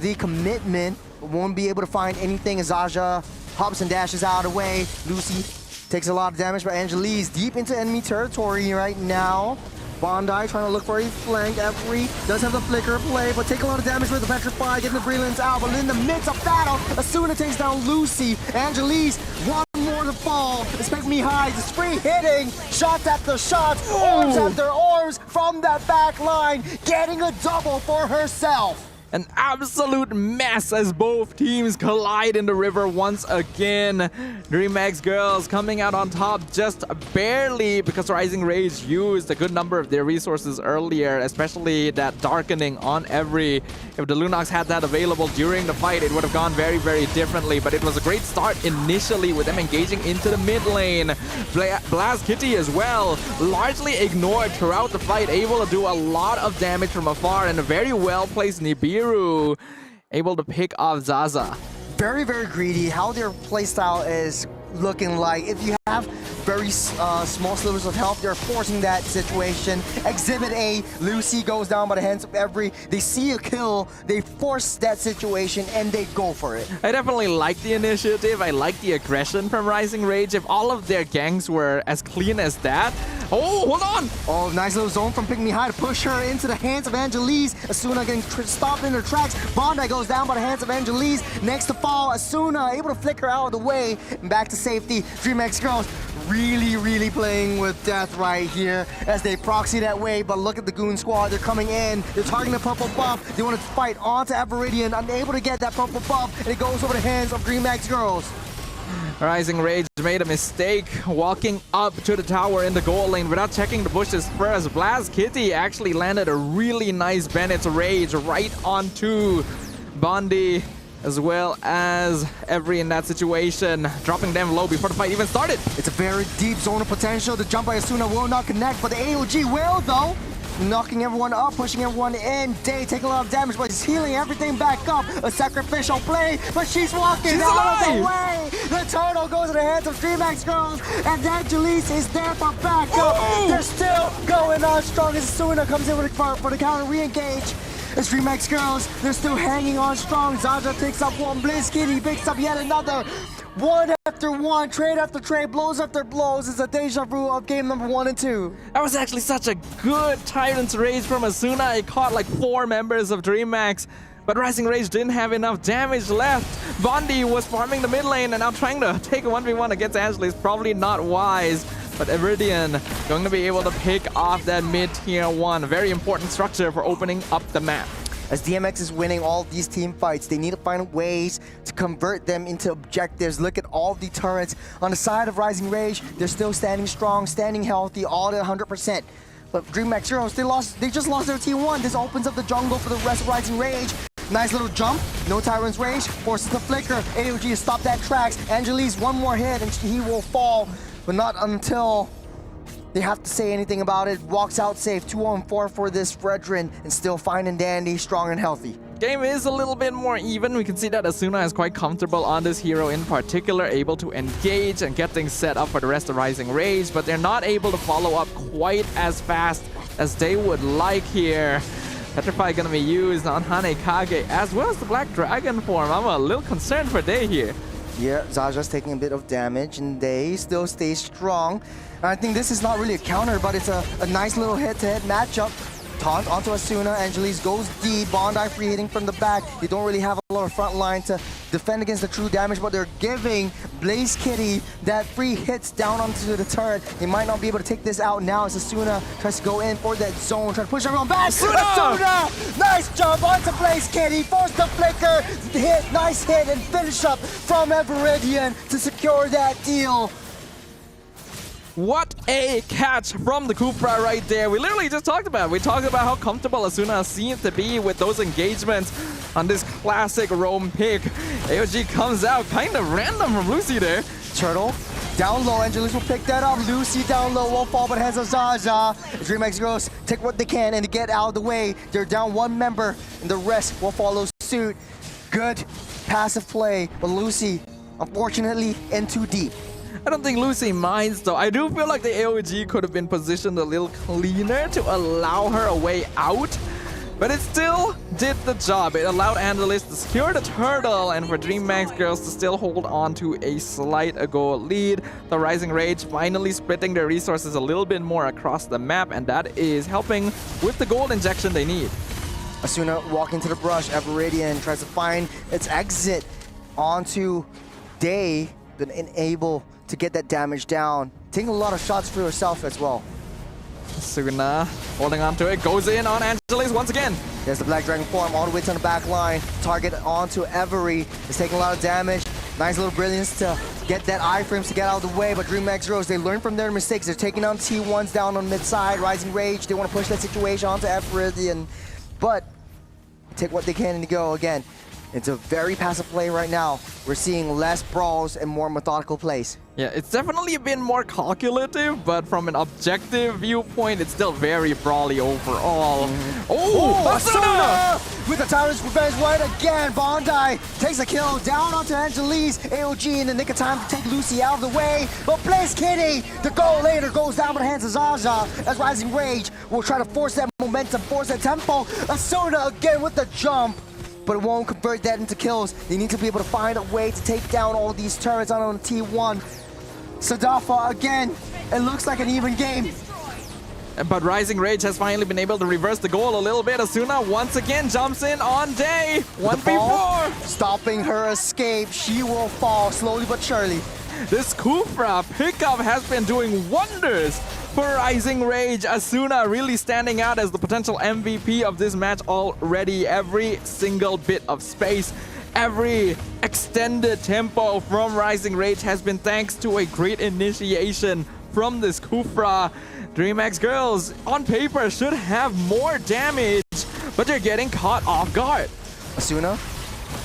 the commitment, but won't be able to find anything as Zaza hops and dashes out of the way. Lucy takes a lot of damage, but Angelise deep into enemy territory right now. Bondi trying to look for a flank. Every does have the flicker play, but take a lot of damage with the Petrify, getting the Brilliance out. But in the midst of battle, Asuna takes down Lucy. Angelise, one more the fall. Expect me high, just free hitting, shots after shots, arms after arms from that back line, getting a double for herself. An absolute mess as both teams collide in the river once again. DreamMax girls coming out on top just barely because Rising Rage used a good number of their resources earlier, especially that darkening on every. If the Lunox had that available during the fight, it would have gone very, very differently. But it was a great start initially with them engaging into the mid lane. Blast Kitty as well, largely ignored throughout the fight, able to do a lot of damage from afar, and a very well-placed Nibiru able to pick off Zaza. Very, very greedy. How their playstyle is looking like. If you have very small slivers of health, they're forcing that situation. Exhibit A, Lucy goes down by the hands of Every. They see a kill, they force that situation, and they go for it. I definitely like the initiative. I like the aggression from Rising Rage. If all of their gangs were as clean as that. Oh, hold on! Oh, nice little zone from Pick Me High to push her into the hands of Angelise. Asuna getting stopped in her tracks. Bondi goes down by the hands of Angelise. Next to fall, Asuna able to flick her out of the way. And back to safety. DreamMax girls really playing with death right here as they proxy that way. But look at the Goon Squad. They're coming in. They're targeting the purple buff. They want to fight onto Everidian. Unable to get that purple buff. And it goes over the hands of DreamMax girls. Rising Rage made a mistake walking up to the tower in the goal lane without checking the bushes first. Blast Kitty actually landed a really nice Bennett's Rage right onto Bondi, as well as Every in that situation, dropping them low before the fight even started. It's a very deep zone of potential. The jump by Asuna will not connect, but the AOG will though. Knocking everyone up, pushing everyone in. Day taking a lot of damage, but he's healing everything back up. A sacrificial play, but she's walking out of the way. The turtle goes to the hands of DreamMax girls, and Angelise is there for backup. They're still going on strong as Asuna comes in for the counter re-engage. As DreamMax girls, they're still hanging on strong. Zaza takes up one, Blizz Kitty picks up yet another. One after one, trade after trade, blows after blows. It's a deja vu of game number 1 and 2. That was actually such a good Tyrant's Rage from Asuna. It caught like 4 members of DreamMax, but Rising Rage didn't have enough damage left. Bondi was farming the mid lane and now trying to take a 1v1 against Angela is probably not wise. But Everidian going to be able to pick off that mid tier 1. Very important structure for opening up the map. As DMX is winning all these team fights, they need to find ways to convert them into objectives. Look at all the turrets on the side of Rising Rage. They're still standing strong, standing healthy, all at 100%. But DreamMax Heroes, they just lost their T1. This opens up the jungle for the rest of Rising Rage. Nice little jump, no Tyrant's Rage, forces the flicker. AOG to stop that tracks. Angelise, one more hit and he will fall, but not until they have to say anything about it. Walks out safe, 2-on-4 for this Fredrin, and still fine and dandy, strong and healthy. Game is a little bit more even. We can see that Asuna is quite comfortable on this hero in particular, able to engage and get things set up for the rest of Rising Rage, but they're not able to follow up quite as fast as they would like here. Petrify gonna be used on Hanekage as well as the Black Dragon form. I'm a little concerned for Day here. Yeah, Zaja's taking a bit of damage and they still stay strong. I think this is not really a counter, but it's a nice little head-to-head matchup. Taunt onto Asuna, Angelise goes deep, Bondi free hitting from the back. They don't really have a lot of front line to defend against the true damage, but they're giving Blaze Kitty that free hits down onto the turret. They might not be able to take this out now as Asuna tries to go in for that zone, trying to push everyone back. Asuna! Nice jump onto Blaze Kitty, force the flicker, hit, nice hit, and finish up from Everidian to secure that deal. What a catch from the Cupra right there. We literally just talked about it. We talked about how comfortable Asuna seems to be with those engagements on this classic roam pick. AOG comes out kind of random from Lucy there. Turtle down low, Angelise will pick that up. Lucy down low, won't fall but hands of Zaza. DreamMax girls take what they can and get out of the way. They're down 1 member and the rest will follow suit. Good passive play, but Lucy, unfortunately, in too deep. I don't think Lucy minds though. I do feel like the AOG could have been positioned a little cleaner to allow her a way out, but it still did the job. It allowed Angelis to secure the turtle and for DreamMax girls to still hold on to a slight goal lead. The Rising Rage finally splitting their resources a little bit more across the map, and that is helping with the gold injection they need. Asuna walking to the brush, Everidian tries to find its exit onto Day. been unable to get that damage down. Taking a lot of shots for herself as well. Asuna holding on to it, goes in on Angelis once again. There's the Black Dragon form all the way to the back line. Target onto Every. Is taking a lot of damage. Nice little brilliance to get that iframes to get out of the way, but DreamMax Heroes, they learn from their mistakes. They're taking on T1s down on mid side, Rising Rage. They want to push that situation onto Every, but take what they can and go again. It's a very passive play right now. We're seeing less brawls and more methodical plays. Yeah, it's definitely been more calculative, but from an objective viewpoint, it's still very brawly overall. Oh, Asuna! With the Tyrant's Revenge right again. Bondi takes a kill down onto Angelis. AOG in the nick of time to take Lucy out of the way. But Blaze Kitty, the goal later goes down by the hands of Zaza as Rising Rage will try to force that momentum, force that tempo. Asuna again with the jump, but it won't convert that into kills. They need to be able to find a way to take down all these turrets on T1. Sadafa again, it looks like an even game. But Rising Rage has finally been able to reverse the goal a little bit. Asuna once again jumps in on Day. 1v4. Stopping her escape. She will fall slowly but surely. This Kufra pickup has been doing wonders for Rising Rage. Asuna really standing out as the potential MVP of this match already. Every single bit of space, every extended tempo from Rising Rage has been thanks to a great initiation from this Kufra. DreamMax girls, on paper, should have more damage, but they're getting caught off guard. Asuna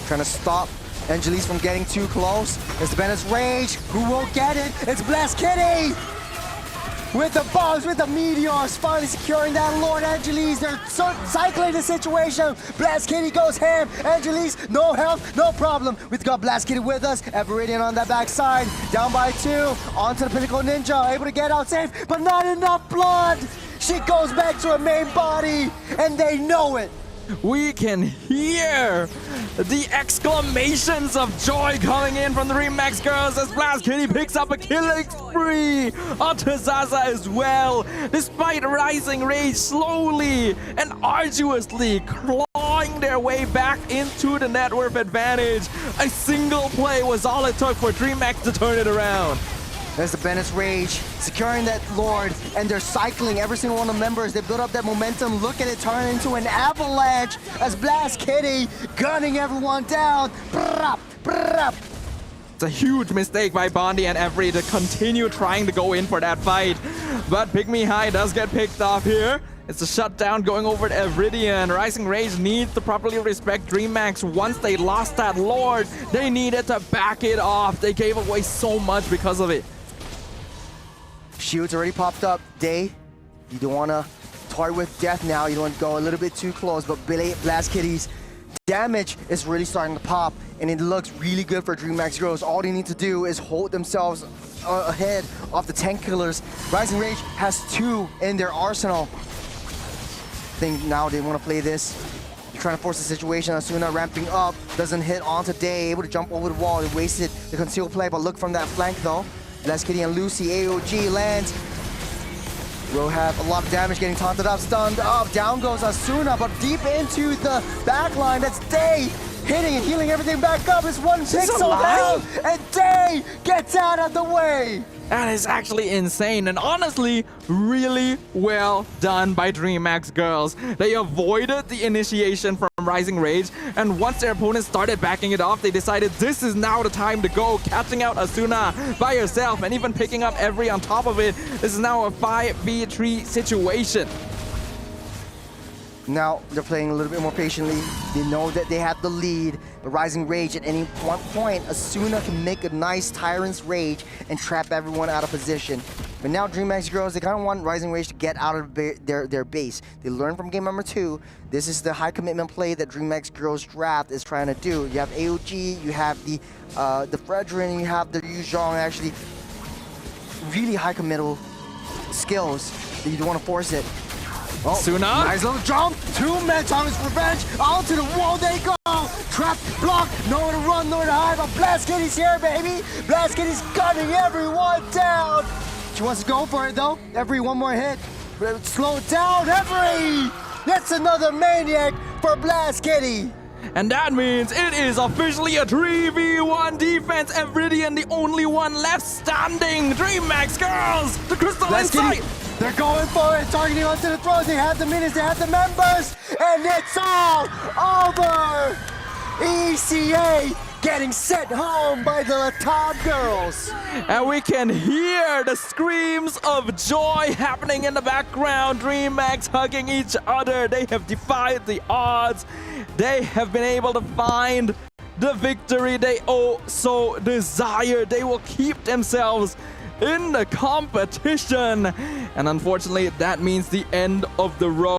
trying to stop Angelis from getting too close. It's the Bennett's Rage. Who will get it? It's Blast Kitty! With the bombs, with the meteors, finally securing that Lord Angelis. They're cycling the situation. Blast Kitty goes ham. Angelis, no health, no problem. We've got Blast Kitty with us. Everidian on that backside. Down by 2. Onto the Pinnacle Ninja. Able to get out safe, but not enough blood. She goes back to her main body, and they know it. We can hear the exclamations of joy coming in from the DreamMax girls as Blast Kitty picks up a killing spree onto Zaza as well, despite Rising Rage slowly and arduously clawing their way back into the net worth advantage. A single play was all it took for DreamMax to turn it around. There's the Bennett's Rage, securing that Lord, and they're cycling every single one of the members. They build up that momentum. Look at it turn into an avalanche as Blast Kitty gunning everyone down. Brap, brap. It's a huge mistake by Bondi and Every to continue trying to go in for that fight. But Pygmy High does get picked off here. It's a shutdown going over to Everidian. Rising Rage needs to properly respect DreamMax. Once they lost that Lord, they needed to back it off. They gave away so much because of it. Shield's already popped up. Day, you don't want to toy with death now. You don't want to go a little bit too close, but Blast Kitty's damage is really starting to pop, and it looks really good for DreamMax Girls. All they need to do is hold themselves ahead of the tank killers. Rising Rage has 2 in their arsenal. I think now they want to play this. They're trying to force the situation. Asuna ramping up, doesn't hit onto Day, able to jump over the wall. They wasted the concealed play, but look from that flank though. Blast Kitty and Lucy, AOG lands. Will have a lot of damage, getting taunted up, stunned up. Down goes Asuna, but deep into the back line. That's Day hitting and healing everything back up. It's one pixel down, and Day gets out of the way. That is actually insane, and honestly, really well done by DreamMax girls. They avoided the initiation from Rising Rage, and once their opponents started backing it off, they decided this is now the time to go, catching out Asuna by herself and even picking up Every on top of it. This is now a 5v3 situation. Now they're playing a little bit more patiently. They know that they have the lead, but Rising Rage at any one point, Asuna can make a nice Tyrant's Rage and trap everyone out of position. But now DreamMax Girls, they kind of want Rising Rage to get out of their base. They learned from game number 2. This is the high commitment play that DreamMax Girls draft is trying to do. You have AOG, you have the Fredrin, you have the Yu Zhong, actually really high committal skills that you don't want to force it. Oh, Asuna. Nice little jump. 2-man Tyrant's Revenge. Onto the wall they go. Trap, block, nowhere to run, nowhere to hide. But Blast Kitty's here, baby. Blast Kitty's gunning everyone down. She wants to go for it, though. Every one more hit. Slow it down, Every. That's another maniac for Blast Kitty. And that means it is officially a 3v1 defense. Evridian, the only one left standing. DreamMax girls, the crystal insight. They're going for it, targeting onto the throws. They have the minutes, they have the members, and it's all over. ECA getting sent home by the top girls. And we can hear the screams of joy happening in the background. DreamMax hugging each other. They have defied the odds. They have been able to find the victory they so desire. They will keep themselves in the competition. And unfortunately, that means the end of the road.